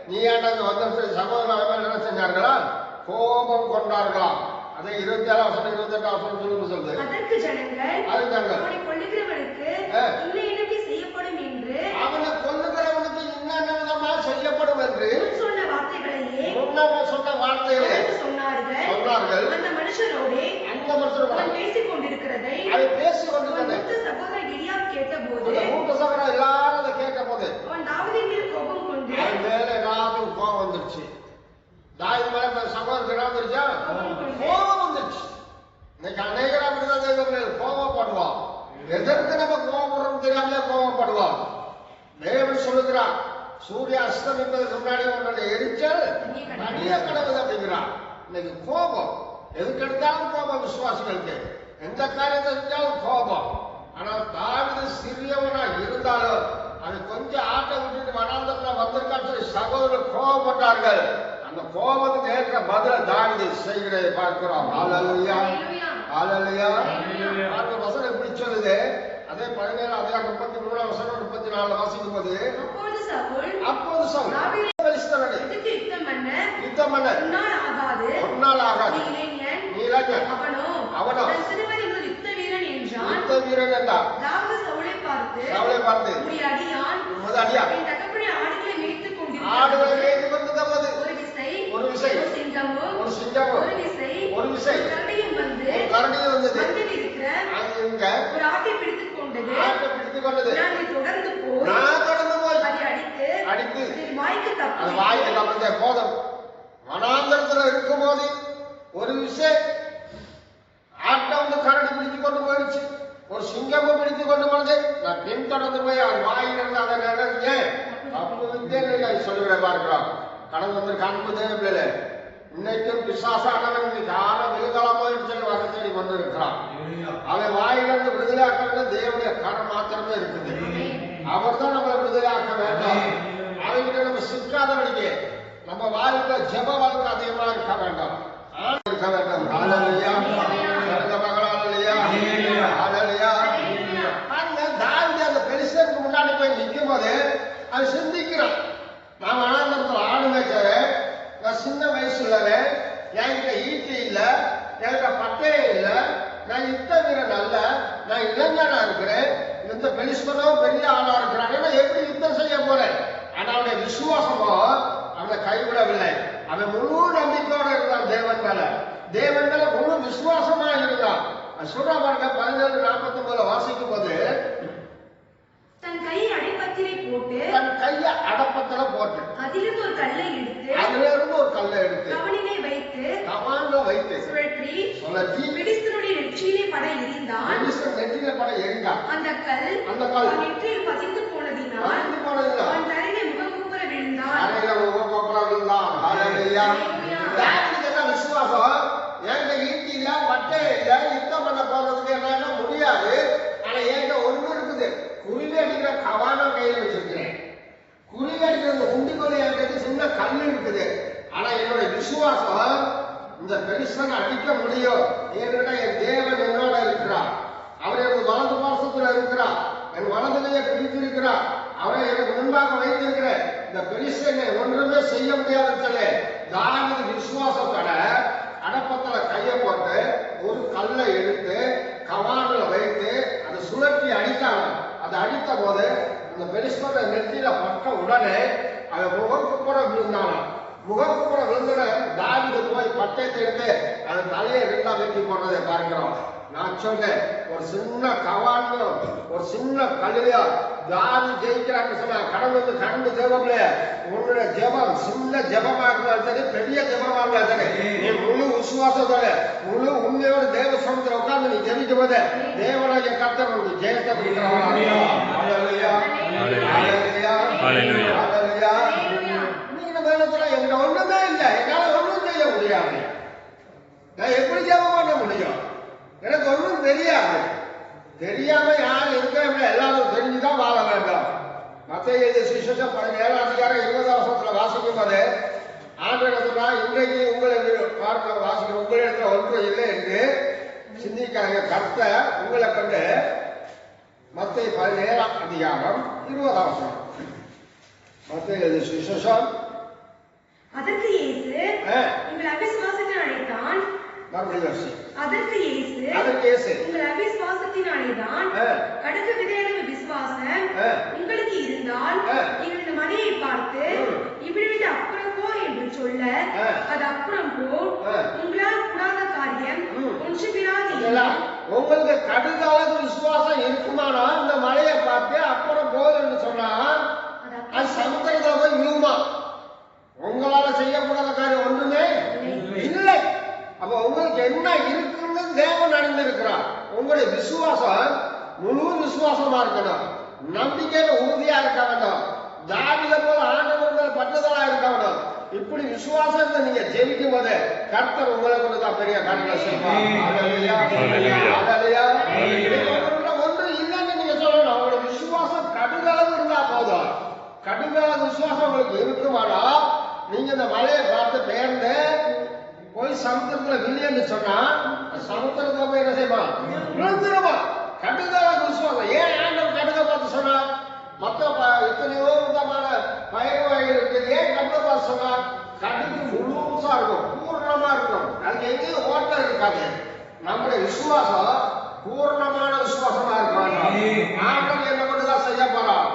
நீ ஏன்னா வந்துருச்சு. சகோதரர் அவன் மேல என்ன செஞ்சார்களா, கோபம் கொண்டார்களாம். அதை 27 வருஷம் 28 வருஷம் சொல்லுது. அதற்கு ஜனங்கள் அவனை கொல்லுகிறவனுக்கு இன்ன செய்யப்படும் என்று, அவனை கொல்லுகிறவனுக்கு இன்ன விதமா செய்யப்படும் என்று சொன்ன வார்த்தைகளையே சொன்ன வார்த்தைகளை சொன்னார்கள். அந்த மனுஷரோடே அவன் பேசிக் கொண்டிருக்கிறதை மூத்த சகோதரன் கிலியாத் கேட்டபோது, எல்லாரும் அதை கேட்ட போது அவன் தாவீதின் மீது கோபம் கொண்டு, அவன் மேல எல்லாத்துக்கும் கோபம் வந்துருச்சு. தாவீது மேல சகோதரர் வந்துருச்சா, கோபம் வந்துருச்சு. இன்னைக்கு அநேகர் அப்படிதான் கோபப்படுவான். எதற்கு நம்ம கோபப்படுறோம் தெரியாமலே கோபப்படுவான். தேவன் சொல்லுகிறான், சூரிய அஸ்தமிப்பதற்கு முன்னாடி உன்னுடைய எரிச்சல் அடிய கடவுள் அப்படிங்கிறான். இன்னைக்கு கோபம் எதுக்கு எடுத்தாலும் கோபம். விசுவாசிகளுக்கு எந்த காரியத்தை செஞ்சாலும் கோபம். ஆனா தாவீது சிறியவனா இருந்தாலும் அது கொஞ்சம் ஆட்டை விட்டுட்டு வனாந்தரத்துல வந்திருக்கான்னு சொல்லி சகோதரர் கோபப்பட்டார்கள். அந்த கோபத்துக்கு ஏற்ற பதில தாவீது செய்கிறதை பார்க்கிறோம். ஹல்லேலூயா, ஹல்லேலூயா. அந்த வசனம் எப்படி சொல்லுது, அதே 17 அதிகாரம் 33 வசனம் 34 வாசிக்கும் போது, அப்போது சவுல் யுத்தம் பண்ண உன்னால் ஆகாது, நீ இளைஞன், அவனோ யுத்த வீரன் என்றார். சவுலை பார்த்து ஆடுகளை மேய்த்து கொண்டிருந்த போது ஒரு விசை ஒரு சிங்கமும் ஒரு விசை கரடியும் வந்தது. அங்க ஒரு ஆட்டை பிடித்துக் கொண்டது. நான் தொடர்ந்து போய் அடித்து அது வாய்க்கு தப்பித்த போதும். வனாந்தரத்துல இருக்கும் போது ஒரு விசை ஆட்டை வந்து கரடி பிடித்து கொண்டு போயிடுச்சு, ஒரு சிங்கமும் பிடித்து கொண்டு போனது. நான் பின் தொடர்ந்து போய் அவன் வாயிலிருந்து அதை நினைச்சேன். தப்பு வித்தேன் சொல்லுகிறேன் பார்க்கிறோம். கடந்து வந்து காண்பு தேவையில்லை. இன்னைக்கும் பிசாசானவன் இன்னைக்கு ஆன விழுதலா போயிடுச்சு வர தேடி கொண்டு இருக்கிறான். அவன் வாயிலிருந்து விடுதலையாக்க வேண்டும். தேவனுடைய கரம் மாத்திரமே இருக்குது. அவர் தான் நம்மளை விடுதலையாக்க வேண்டும். அவங்கிட்ட நம்ம சிக்காதபடிக்கு நம்ம வாழ்க்கை ஜெப வாழ்க்கை அதிகமா இருக்க வேண்டும், இருக்க வேண்டும். ஹல்லேலூயா, சொந்த மகள் ஹல்லேலூயா, ஹல்லேலூயா. தாவீது அந்த பெலிஸ்தருக்கு முன்னாடி போய் நிற்கும் போது அது சிந்திக்கிறான். நான் வனாந்தரத்தில் ஆடு மேய்ச்சவன், நான் சின்ன வயசுலவன், என்கிட்ட ஈட்டி இல்லை, என்கிட்ட பட்டயம் இல்லை, நான் யுத்த வீரன் அல்ல, நான் இளைஞனா இருக்கிறேன். இந்த பெலிஸ்தனும் பெரிய ஆளா இருக்கிறான், நான் எப்படி யுத்தம் செய்ய போறேன்? ஆனா அவனுடைய விசுவாசமோ அவனை கைவிடவில்லை. அவன் முழு நம்பிக்கையோட இருந்தான் தேவன் மேல. தேவன் மேல முழு விசுவாசமா இருந்தான். சொல்ற பாருங்க 17:49 வாசிக்கும் போது, தன் கையை அடைப்பத்திலே போட்டு, தன் கையை அடப்பத்துல போட்டு அதிலிருந்து ஒரு கல்லை எடுத்து கவனிலே வைத்து சுழற்றி பெலிஸ்தனுடைய நெற்றியிலே பட எறிந்தான். அந்த கல் அவன் நெற்றியில் பதிந்து போனதினால் அவன் தரையிலே முகங்குப்புற விழுந்தான். விசுவாசம் என்கிட்ட ஈட்டி இல்ல, பட்டை இல்ல, யுத்தம் பண்ண போறதுக்கு என்ன முடியாது. ஆனா என்கிட்ட ஒண்ணு இருக்குது, குருவி அடிக்கிற கவானம் கையில வச்சிருக்கிறேன். குருவி அடிக்கிற உண்டிக்கொலை என்கிட்ட சின்ன கல் இருக்குது. ஆனா என்னோட விசுவாசம் இந்த பெலிஸ்தனை அடிக்க முடியும். என்கிட்ட என் தேவன் என்னோட இருக்கிறார். அவர் எனக்கு வலது பாசத்துல இருக்கிறார், என் வலதுலையே பிடித்திருக்கிறார். அவரை எனக்கு முன்பாக வைத்திருக்கிறேன். இந்த பெலிஸ்தனை ஒன்றுமே செய்ய முடியாதுன்னு தாவீது விசுவாசத்தோட அடப்பத்துல கையை போட்டு ஒரு கல்லை எடுத்து கவானில் வைத்து அதை சுழற்றி அடித்தாங்க. அதை அடித்த போது அந்த பெலிஸ்தோட நெத்தியில பட்ட உடனே அதை முகக்குப்புற விழுந்தாங்க. முகக்குப்புற விழுந்துட தாவீது போய் பட்டயத்தை எடுத்து அந்த தலையை ரெண்டா வெட்டி போடுறதை பார்க்கிறோம். நான் சொல்றேன், ஒரு சின்ன கவானியோ ஒரு சின்ன கல்லையோ தாவீது ஜெயிக்கிறான்னு சொன்னா கடந்து ஜெபம்ல உன்னுடைய ஜெபம் சின்ன ஜெபமா இருந்தாலும் சரி, பெரிய ஜெபமா இருந்தாலும் சரி, நீ முழு விசுவாசத்தோட முழு உண்மையோட தேவ சமூகத்தில் உட்கார்ந்து நீ ஜெபிக்கும் போது தேவனாகிய கர்த்தர் உனக்கு ஜெயத்தை கொடுக்கிறவங்க. எங்க ஒண்ணுமே இல்லை, என்னால ஒண்ணும் செய்ய முடியாது. நான் எப்படி ஜெபம் பண்ண முடியும்? எனக்கு ஒன்றும் தெரியாது. தெரியாம யார் இருக்கிறவங்க எல்லாரும் தெரிஞ்சுதான் வாழ வேண்டாம். மத்தேயு எழுதிய சுவிசேஷம் 17:20 வாசிக்கும் போது ஆண்டவர் சொன்னா, இன்றைக்கு உங்களை பார்க்க வாசிக்கிற உங்களிடத்துல ஒன்றும் இல்லை என்று சிந்திக்காங்க. கர்த்தர் உங்களை கண்டு மத்தேயு 17:20 மத்தேயு எழுதிய சுவிசேஷம். அதற்கு இயேசு உங்கள் அவிசுவாசத்தினால் அழைத்தான். அதற்கு இயேசு உங்கள் அவிசுவாசத்தினாலேதான் கடுகு விதையளவு விசுவாசம் உங்களுக்கு இருந்தால் நீங்கள் இந்த மலையை பார்த்து இவ்விடவிட்டு அப்புறம் போ என்று சொல்ல அது அப்புறம் போ, உங்களால் கூடாத காரியம் ஒன்றுமிராது. உங்களுக்கு கடுகு அளவு விசுவாசம் இருக்குமானா இந்த மலையை பார்த்து அப்புறம் போ என்று சொன்னா அது சமுத்திரத்துல போய் விழுமா. உங்களால செய்யக்கூடாத காரியம் ஒன்றுமே இல்லை. அப்ப உங்களுக்கு என்ன இருக்குன்னு தேவன் அறிந்திருக்கிறார். உங்களுடைய விசுவாசம் முழு விசுவாசமா இருக்கணும், நம்பிக்கையில உறுதியா இருக்க வேண்டும், தாவீதை போல ஆண்டவர் பற்றுதலா இருக்க வேண்டும். இப்படி விசுவாசத்தை நீங்க ஜெயிக்கும் போது கர்த்தர் உங்களை கொண்டுதான் பெரிய காரியங்களை செய்வார். ஒன்று இல்லைன்னு நீங்க சொல்லணும். உங்களுடைய விசுவாசம் கடுகளவு இருந்தா போதும். கடுகளவு விசுவாசம் உங்களுக்கு இருக்குமானா நீங்க இந்த மலையை பார்த்து பெயர்ந்து போய் சமுத்திரத்துல வில்லியன்னு சொன்னா சமுத்திரத்துல போய் என்ன செய்வான்? விழுந்துருமா. கடுகளவு விசுவாசம். ஏன் ஆண்டவர் கடுக பார்த்து சொன்னா? மற்ற எத்தனையோ விதமான பயிர் வகைகள் இருக்குது. ஏன் கடுக பார்த்து சொன்னா? கடுகு முழுசா இருக்கும், பூர்ணமா இருக்கும், அதுக்கு எங்கேயும் ஓட்டம் இருக்காது. நம்முடைய விசுவாசம் பூர்ணமான விசுவாசமா இருக்கும். ஆண்டவர் என்ன கொண்டுதான் செய்ய போறான்,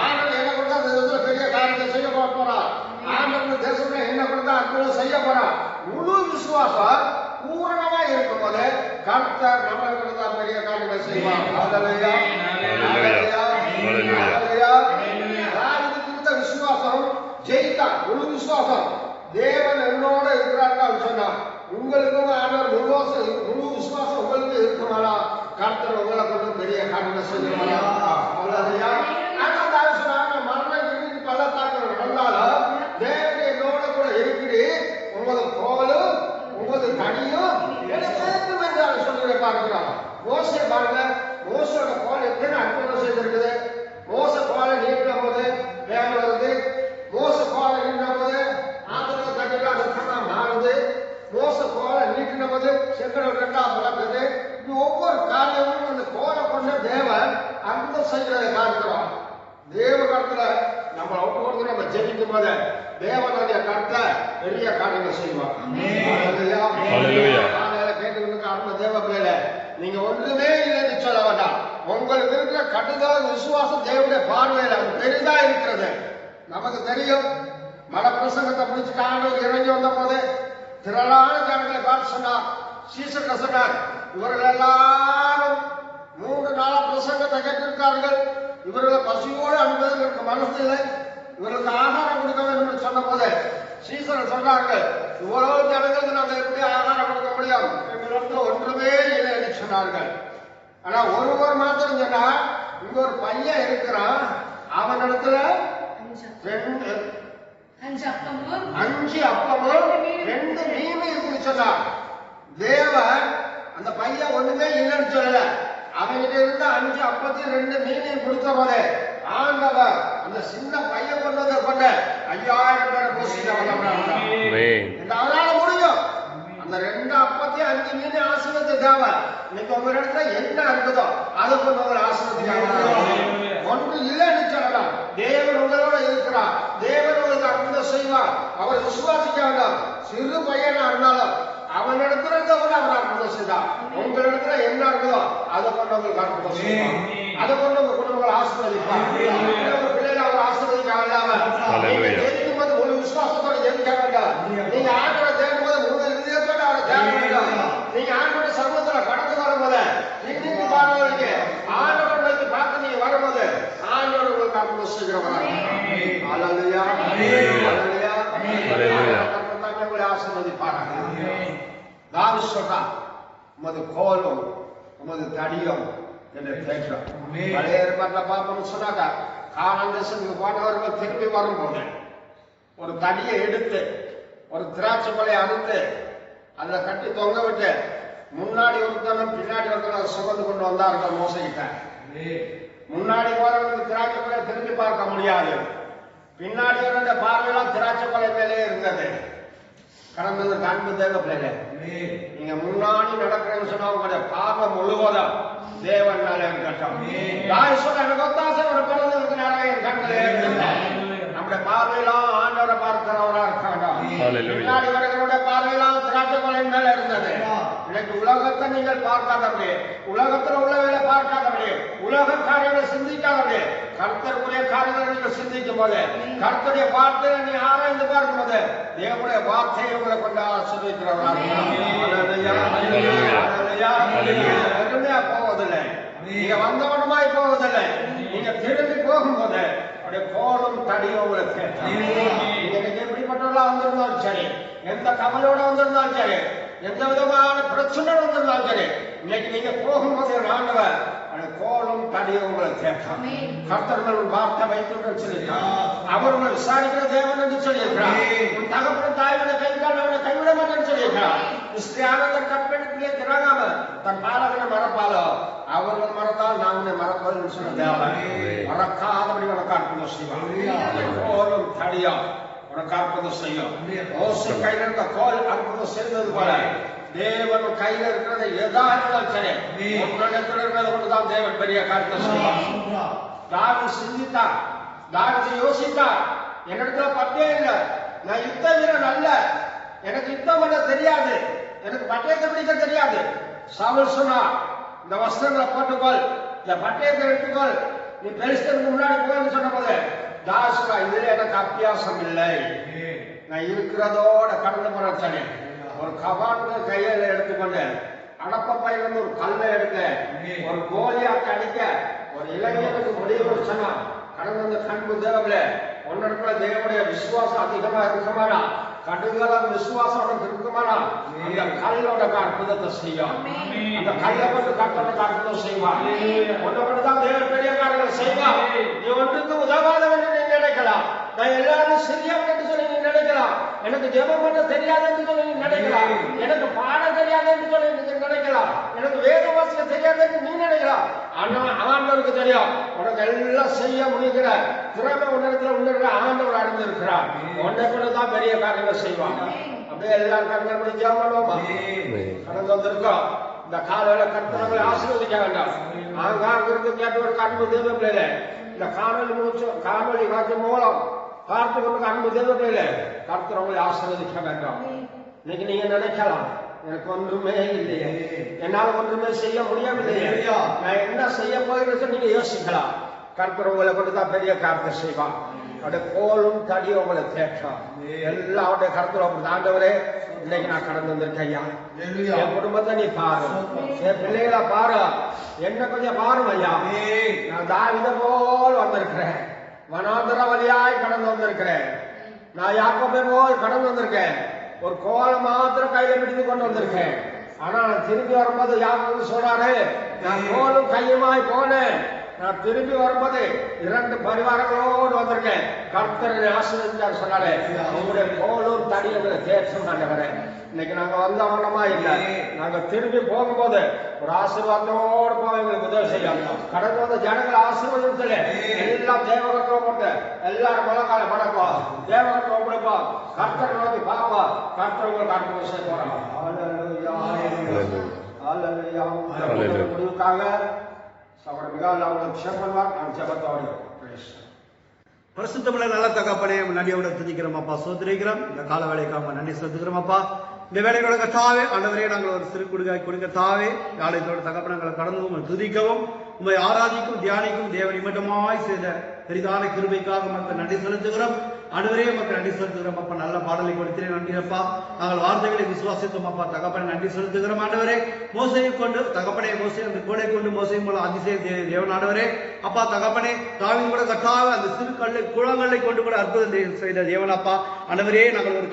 ஆண்டவர் என்ன கொண்டுதான் இந்த பெரிய காரியத்தை செய்ய போறான், ஆண்டவர் தேசத்துல என்ன கொண்டுதான் அற்புதம் செய்ய போறான். முழு விசுவாசம் பூரணமா இருக்கும் போது கர்த்தர் நம்மளை கொண்டுதான் பெரிய காரியங்களை செய்வான். விசுவாசம் ஜெயித்தான். முழு விசுவாசம் தேவன் என்னோட இருக்கிறார் சொன்னார். உங்களுக்கும் ஆண்டவர் முழு விசுவாசம் உங்களுக்கு இருக்குமானா கர்த்தர் உங்களை கொண்டு பெரிய காரியங்களை செய்வாரா? மரணம் பள்ளத்தாக்கள் நடந்தாலும் தேவன் என்னோட கூட இருக்கிறது, உங்களது கோலும் உங்களது தனியும் சேர்க்கும் என்று சொல்லி பார்க்கிறோம். மோசே பாருங்க, மோசோட கோல் எப்படி அற்புதம் செய்திருக்குது. மோச கோலை நீட்டின போது வேலை வருது, மோச கோலை நீட்டின போது ஆத்திர தண்ணியில் அது மாறுது, மோச கோலை நீட்டின போது செங்கடல் ரெண்டா பிளக்குது. இது ஒவ்வொரு காரியமும் அந்த கோலை கொண்ட தேவன் அற்புதம் செய்கிறதை பார்க்கிறோம். தேவ கருத்துல நம்ம ஒவ்வொருத்தரும் நம்ம ஜெபிக்கும் போது தேவனுடைய கருத்தை பெரிய காரியங்கள் செய்வார். கேட்டுக்கிட்டு அருமை தேவ பிள்ளைல நீங்க ஒன்றுமே இல்லைன்னு சொல்ல வேண்டாம். உங்களுக்கு இருக்கிற கடுதான விசுவாசம் தேவனுடைய பார்வையில பெரிதா இருக்கிறது. நமக்கு தெரியும், மலை பிரசங்கத்தை முடிச்சுட்டு ஆண்டவர் இறங்கி வந்த போது திரளான ஜனங்களை பார்த்து சொன்னார். சீசர்கள் சொன்னார், இவர்கள் எல்லாரும் 3 நாளா பிரசங்கத்தை கேட்டிருக்கார்கள், இவர்களை பசியோடு அனுப்புவதற்கு மனசு இல்லை, இவர்களுக்கு ஆகாரம் கொடுக்க வேண்டும் என்று சொன்ன போது சீசர்கள் சொன்னார்கள், இவ்வளவு ஜனங்களுக்கு நாங்கள் எப்படி ஆகாரம் கொடுக்க முடியும், எங்களிடத்துல ஒன்றுமே இல்லை என்று சொன்னார்கள். ஆனா ஒருவர் மாத்திரம் சொன்னா, இங்க ஒரு பையன் இருக்கிறான், அவனிடத்துல 5 அப்பமும் 2 மீனும் இருக்குன்னு சொன்னார். தேவன் அந்த பையன் ஒண்ணுமே இல்லைன்னு சொல்லல, அவங்கிட்ட இருந்து 5 அப்பத்தையும் 2 மீனையும் கொடுத்த போது ஆண்டவர் அந்த சின்ன பையன் கொண்டதை கொண்ட 5000 பேரை போஷிக்க அவரால முடியும். அந்த 2 அப்பத்தையும் 5 மீனை ஆசீர்வதித்த தேவன் இன்னைக்கு உங்க இடத்துல என்ன இருக்குதோ அதை கொண்டு உங்களை ஆசீர்வதிக்க ஒன்று இல்லைன்னு சொல்லலாம். தேவன் உங்களோட இருக்கிறார், தேவன் உங்களுக்கு அற்புதம் செய்வார். அவர் விசுவாசிக்க வேண்டாம். சிறு பையனா இருந்தாலும் அவனிடத்துல இருந்த போல அவர் அற்புதம் செய்தார். உங்களிடத்துல என்ன இருக்குதோ அதை கொண்டு உங்களுக்கு அற்புதம் செய்வார். அதை கொண்டு உங்க குடும்பங்களை ஆசீர்வதிப்பார். உங்க பிள்ளைகளை அவர் ஆசீர்வதிக்க வேண்டாம ஜெயிக்கும் போது முழு விசுவாசத்தோட ஜெயிக்க வேண்டாம். நீங்க ஆண்டோட தேடும் போது முழு இதயத்தோட அவரை தேட வேண்டாம். நீங்க ஆண்டோட சமூகத்துல கடந்து வரும்போது இன்னைக்கு பாருங்க ஆண்டோட பார்த்து நீங்க வரும்போது ஆண்டோட உங்களுக்கு அற்புதம் செய்கிறவரா. அல்லேலூயா அல்லேலூயா அல்லேலூயா. உங்களை ஆசீர்வதிப்பாராக. தாவீது சொல்றார், உமது கோலும் உமது தடியும் என்று கேட்கிறார். பழைய ஏற்பாட்டுல பார்ப்போம்னு சொன்னாங்க, கானான் தேசத்துக்கு போனவர்கள் திரும்பி வரும்போது ஒரு தடியை எடுத்து ஒரு திராட்சை கொலையை அறுத்து அதுல கட்டி தொங்க விட்டு முன்னாடி ஒருத்தனும் பின்னாடி ஒருத்தனும் சுமந்து கொண்டு வந்தார்கள் மோசைகிட்ட. முன்னாடி போறவங்களுக்கு திராட்சை கொலை திரும்பி பார்க்க முடியாது. பின்னாடி வர பார்வையெல்லாம் திராட்சை கொலை மேலே இருந்தது. கடந்தது காண்பு தேவ பிள்ளைகளே, நீங்க முன்னாடி நடக்கிறேன்னு சொன்னா உங்களுடைய பார்வை முழுவதும் தேவன் மேல இருக்கட்டும். தாய் சொன்ன எனக்கு ஒத்தாசை ஒரு பிறந்ததுக்கு நிறைய என் கண்களே நம்முடைய பார்வையெல்லாம் ஆண்டவரை பார்க்கிறவரா இருக்காண்டோம். பின்னாடி வருகிறவருடைய பார்வையெல்லாம் திராட்சை கொலை மேல இருந்தது. இன்னைக்கு உலகத்தை நீங்கள் பார்க்காதபடி, உலகத்துல உள்ளவர்களை பார்க்காதபடி, உலக காரியங்களை சிந்திக்காதபடி, கர்த்தருடைய காரியங்களை நீங்கள் சிந்திக்கும் போது, கர்த்தருடைய வார்த்தையை நீ ஆராய்ந்து பார்க்கும் போது தேவனுடைய வார்த்தையை உங்களை கொண்டு ஆசீர்வதிக்கிறவரா பெருமையா போவதில்லை. நீங்க வந்தவனமாய் போவதில்லை. நீங்க திரும்பி போகும்போது அப்படியே கோலும் தடியும் உங்களுக்கு நீங்க எப்படிப்பட்டவர்களா வந்திருந்தாலும் சரி, எந்த கவலையோட வந்திருந்தாலும் சரி, எந்த விதமான பிரச்சனை வந்திருந்தாலும் சரி, இன்னைக்கு நீங்க போகும்போது ஆண்டவர் கோலும் தடியும் உங்களை கேட்கிறார். கர்த்தர்கள் வார்த்தை வைத்து சொல்லியிருக்கிறார். அவர் உங்களை விசாரிக்கிற தேவன் என்று சொல்லியிருக்கிறார். உன் தகப்பன தாயோட கைகால் அவனை கைவிட மாட்டேன்னு சொல்லியிருக்கிறார். கிறிஸ்தியானந்தர் கற்பனைக்குள்ளே திறகாம தன் பாலகனை மறப்பாலோ அவர்கள் மறந்தால் நான் உன்னை மறப்பதுன்னு சொன்ன தேவன் மறக்காதபடி உனக்கு அற்புதம் செய்வார். கோலும் தடியும் உனக்கு அற்புதம் செய்யும். மோசே கையில் இருந்த கோல் அற்புதம் செய்தது போல தேவன் கையில இருக்கிறத எதா இருந்தாலும் சரி உன்னிடத்தில் இருக்கிறத கொண்டுதான் தேவன் பெரிய காரியத்தை செய்வார். தாவீது சிந்தித்தார், தாவீது யோசித்தார், என்னிடத்துல பட்டே இல்லை, நான் யுத்த வீரன் அல்ல, எனக்கு யுத்தம் பண்ண தெரியாது, எனக்கு பட்டயத்தை பிடிக்க தெரியாது. சவுல் சொன்னார், இந்த வஸ்திரங்களை போட்டுக்கொள், இந்த பட்டயத்தை எடுத்துக்கொள், நீ பெலிஸ்தருக்கு முன்னாடி போன்னு சொன்ன போது தாவீது சொன்னார், இதுல எனக்கு அபியாசம் இல்லை, நான் இருக்கிறதோட கடந்து போன சரி. ஒரு கபான்ல கையில எடுத்துக்கொண்டு அடப்ப பையில ஒரு கல்லை எடுக்க, ஒரு கோலியாட்டை அடிக்க, ஒரு இளைஞனுக்கு முடிவு சொன்னா கடந்த அந்த கண்பு தேவல ஒன்னிடத்துல தேவனுடைய விசுவாசம் அதிகமா இருக்குமானா, கடுகள விசுவாசம் உனக்கு இருக்குமானா, அந்த கல்லோட அற்புதத்தை செய்யும். அந்த கல்லை கொண்டு கட்டோட அற்புதம் செய்வார். ஒன்றை கொண்டுதான் தேவன் பெரிய காரியங்களை செய்வார். நீ ஒன்றுக்கு உதவாதவன் நீ நினைக்கலாம், நான் எல்லாரும் சரியானு என்று சொல்லி நீ நினைக்கலாம், எனக்கு ஜெபம் பண்ண தெரியாது என்று சொல்லி நீ நினைக்கலாம், எனக்கு பாட தெரியாது என்று சொல்லி நீ நினைக்கலாம், எனக்கு வேத வாசிக்க தெரியாது என்று நீ நினைக்கலாம். ஆண்டவருக்கு தெரியும் உனக்கு எல்லாம் செய்ய முடிகிற திறமை உன்னிடத்துல உன்னிருக்கிற ஆண்டவர் அறிந்திருக்கிறார். உன்னை கொண்டுதான் பெரிய காரியங்கள் செய்வாங்க. அப்படியே எல்லாரும் கண்கள் பண்ணி ஜெபம் பண்ணுவோமா? கடந்து வந்திருக்கோம். இந்த காலையில கர்த்தரை ஆசீர்வதிக்க வேண்டாம். அங்கிருந்து கேட்டவருக்கு அன்பு தேவ பிள்ளைல இந்த காணொலி காட்சி மூலம் பார்த்து கொண்டு அன்பு தேவ பிள்ளைல கர்த்தர் உங்களை ஆசீர்வதிக்க வேண்டாம். இன்னைக்கு நீங்க நினைக்கலாம், எனக்கு ஒன்றுமே இல்லையே, என்னால் ஒன்றுமே செய்ய முடியவில்லையே, நான் என்ன செய்ய போகிறேன்னு நீங்க யோசிக்கலாம். கர்த்தர் உங்களை கொண்டுதான் பெரிய காரியத்தை செய்வான். அவருடைய கோலும் தடியும் உங்களை கேட்கும். எல்லாருடைய கருத்துல ஆண்டவரே இன்னைக்கு நான் கடந்து வந்திருக்கேன் ஐயா, என் குடும்பத்தை நீ பாரு, என் பிள்ளைகளை பாரு, என்ன கொஞ்சம் பாரும் ஐயா. நான் தாவீதை போல் வந்திருக்கிறேன், வனாந்தர வழியாய் கடந்து வந்திருக்கிறேன், நான் யாக்கோபை போல் கடந்து வந்திருக்கேன், ஒரு கோலை மாத்திரம் கையில பிடித்து கொண்டு வந்திருக்கேன். ஆனா நான் திரும்பி வரும்போது யாக்கோபு சொல்றாரு, நான் கோலும் கையுமாய் போனேன், நான் திரும்பி வரும்போது 2 பரிவாரங்களோடு வந்திருக்கேன், கர்த்தரை ஆசீர்வதித்தார் சொன்னாலே. உங்களுடைய கோலும் தடியங்களை தேர்ச்சம் ஆண்டவரே, இன்னைக்கு நாங்க வந்தவனமா இல்லை, நாங்க திரும்பி போகும்போது ஒரு ஆசீர்வாதத்தோடு போக எங்களுக்கு உதவி செய்யும். கடந்து வந்த ஜனங்களை ஆசீர்வதித்துல எல்லாம் தேவகத்துவம் போட்டு எல்லாரும் முழங்கால படப்போம், தேவகத்துவம் கொடுப்போம், கர்த்தரை நோக்கி பார்ப்போம், கர்த்தர் உங்களுக்கு அடுத்த விஷயம் போறோம். முடிவுக்காக பரிசுத்தமுள்ள நல்ல தகப்பனே நன்றியோட துதிக்கிறோம் அப்பா, சோதரிக்கிறோம். இந்த கால வேலைக்காக நன்றி செலுத்துக்கிறோம் அப்பா. இந்த வேலையோட கத்தாவே ஆண்டவரே நாங்கள் ஒரு சிறு குடுகாய் கொடுக்க தாவே ஆலயத்தோட தகப்பனங்களை கடந்து உங்களை துதிக்கவும் உண்மை ஆராதிக்கும் தியானிக்கும் தேவன் இமட்டமாய் செய்த பெரிதான கிருபைக்காக மக்கள் நன்றி செலுத்துகிறோம். ஆண்டவரே மக்கள் நன்றி செலுத்துகிறோம். அப்பா நல்ல பாடலை கொடுத்தேன் நன்றி அப்பா. நாங்கள் வார்த்தைகளை விசுவாசித்தோம் அப்பா. தகப்பனை நன்றி செலுத்துகிறோம். ஆண்டவரே மோசையை கொண்டு தகப்பனை மோசை அந்த கோடை கொண்டு மோசையும் போல அதிசய தேவன் ஆண்டவரே அப்பா. தகப்பனை தாவின் கூட கட்டாக அந்த சிறு கல்லை குளங்களை கொண்டு கூட அற்புதம் செய்த தேவன் அப்பா. ஆண்டவரே நாங்கள் ஒரு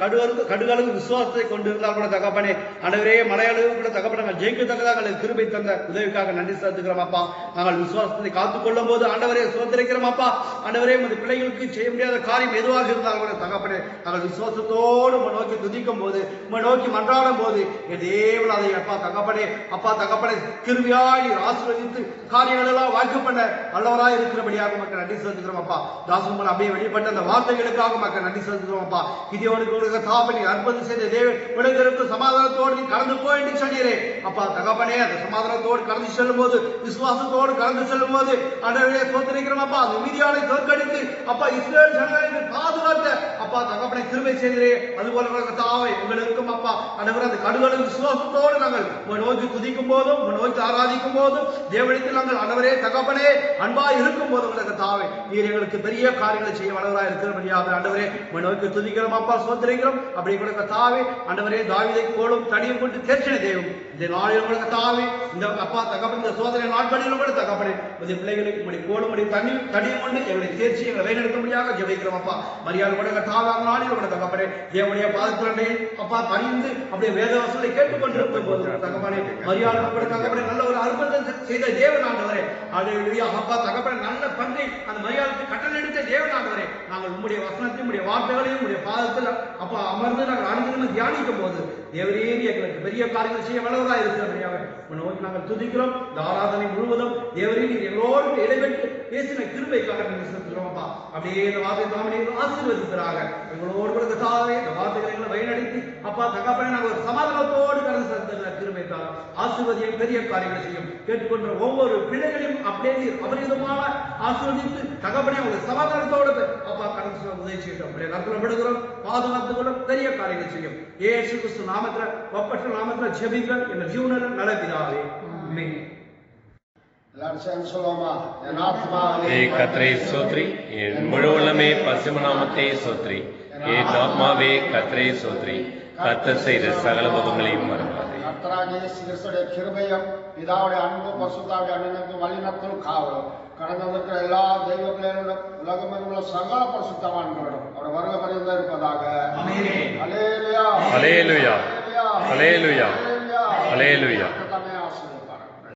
கடுகளவு விசுவாசத்தை கொண்டு இருந்தால் கூட தகப்பனே ஆண்டவரே மலையளவு கூட தகப்பனை நாங்கள் ஜெயிக்கத்தக்கதாக எங்களுக்கு கிருபை தந்த உதவிக்காக நன்றி செலுத்துகிறோம் அப்பா. நாங்கள் விசுவாசத்தை காத்துக் கொள்ளும் போது ஆண்டவரே சுதந்திரிக்கிறோம் அப்பா. ஆண்டவரே உமது பிள்ளைகளுக்கு செய்ய முடியாத காரியம் எதுவாக இருந்தால் கூட தகப்பனே நாங்கள் விசுவாசத்தோடு உம்மை நோக்கி துதிக்கும் போது உம்மை நோக்கி மன்றாடும் போது என் தேவன் அதை அப்பா தகப்பனே கிருபையாய் ஆசீர்வதித்து காரியங்கள் எல்லாம் வாய்ப்பு பண்ண நல்லவராய் இருக்கிறபடியாக மக்கள் நன்றி செலுத்துகிறோம் அப்பா. தாசுமன் அப்படியே வெளிப்பட்ட அந்த வார்த்தைகளுக்காக மக்கள் நன்றி செலுத்துகிறோம் அப்பா. கிதியோனுக்கு தாபனி அற்புதம் செய்த தேவன் உலகிற்கு சமாதானத்தோடு நீ கடந்து போய் என்று சொன்னீரே அப்பா. தகப்பனே அந்த சமாதானத்தோடு கடந்து செல்லும் போது விசுவாசத்தோடு கடந்து செல்லும் போது ஆண்டவரே ஸ்தோத்திரிக்கிறோம் அப்பா. அந்த மீதியானை தோற்கடித்து அப்பா இஸ்ரவேல் ஜனங்களை பாதுகாத்த அப்பா தகப்பனை கிருபை செய்தீரே. அதுபோல தாவை உங்களுக்கும் அப்பா ஆண்டவரே அந்த கடுகளவு விசுவாசத்தோடு நாங்கள் உம்மை நோக்கி துதிக்கும் போதும் உம்மை நோக்கி ஆராதிக்கும் போதும் தேவனிடத்தில் நாங்கள் ஆண்டவரே தகப்பனே அன்பாய் இருக்கும் போது உங்களுக்கு தாவை நீர் எங்களுக்கு பெரிய காரியங்களை செய்ய வளவராக இருக்கிறபடியாக ஆண்டவரே உம்மை நோக்கி துதிக்கிறோம் அப்பா. ஸ்தோத்திரிக்கிறோம். அப்படி கூட தாவே ஆண்டவரே தாவீதை கோலும் தடியும் கொண்டு தேர்ச்சின தெய்வம் இந்த நாளில் உங்களுக்கு தாவே இந்த அப்பா தகப்பன் இந்த சோதனை நாட்களிலும் கூட தகப்பனே இந்த பிள்ளைகளுக்கு உங்களுடைய கோலும் தடியும் கொண்டு எங்களுடைய தேர்ச்சி எங்களை வழிநடத்தும்படியாக ஜெபிக்கிறோம் அப்பா. மரியாதை கூட தாவே அந்த நாளில் கூட தகப்பனே தேவனுடைய பாதத்திலே அப்பா பணிந்து அப்படியே வேத வசனங்களை கேட்டுக்கொண்டிருக்கும் போது தகப்பனே மரியாதை கூட தகப்பனே நல்ல ஒரு அற்புதம் செய்த தேவன் ஆண்டவரே. அல்லேலூயா அப்பா. தகப்பனே நல்ல பங்கை அந்த மரியாதைக்கு கட்டளை எடுத்த தேவன் ஆண்டவரே. நாங்கள் உம்முடைய வசனத்தையும் உம்முடைய வார்த்தைகளையும் உம்முடைய பாதத்தில் அப்பா அமர்ந்து நாங்கள் அனுதினமும் தியானிக்கும் போது தேவரீர் எங்களுக்கு பெரிய காரியங்கள் செய்ய வளவராக இருக்கிறபடியாக நோக்கி நாங்கள் துதிக்கிறோம். இந்த ஆராதனை முழுவதும் தேவரீர் எல்லோரும் இடைவெட்டு பேசின கிருபைக்காக நாங்கள் செலுத்துகிறோம் அப்பா. அப்படியே இந்த வார்த்தை தாமனை ஆசீர்வதிக்கிறாங்க எங்களோடு கூட தாவே இந்த வார்த்தைகளை எங்களை வழிநடத்தி அப்பா தகப்பனை நாங்கள் ஒரு சமாதானத்தோடு கடந்து செலுத்துகிற கிருபைக்காக ஆசீர்வதியும் பெரிய காரியங்களை செய்யும் கேட்டுக்கொண்ட ஒவ்வொரு பிள்ளைகளையும் அப்படியே அபரிதமாக ஆசீர்வதித்து தகப்பனை உங்களுக்கு சமாதானத்தோடு அப்பா கடந்து செல்ல உதவி செய்யட்டும். அப்படியே நற்புலம் விடுகிறோம். பாதுகாத்துக் கொள்ளும் பெரிய காரியங்கள் செய்யும். இயேசு கிறிஸ்து நாமத்தில் ஒப்பற்ற நாமத்தில் ஜெபிக்கிறோம் எங்கள் ஜீவனில் நல்ல பிதாவே. ஆமென். எல்லாரும் சேர்ந்து சொல்லுவோமா? என் ஆத்மாவே கர்த்தரை ஸ்தோத்திரி, என் முழு உள்ளமே பரிசுத்த நாமத்தை ஸ்தோத்திரி. என் ஆத்மாவே கர்த்தரை ஸ்தோத்திரி, கர்த்தர் செய்த சகல உபகளையும் மறவாதே. கர்த்தராகிய இயேசு கிறிஸ்துவின் கிருபையும் பிதாவுடைய அன்பும் பரிசுத்தாவிய அன்பின் வழிநடத்தலும் காவலும் கடந்து வந்திருக்கிற எல்லா தெய்வ பிள்ளைகளும் உலகமெங்கும் உள்ள சகல பரிசுத்தவான்களிடம் அவர் வருகை பரிந்து இருப்பதாக. அல்லேலூயா, அல்லேலூயா, அல்லேலூயா, அல்லேலூயா.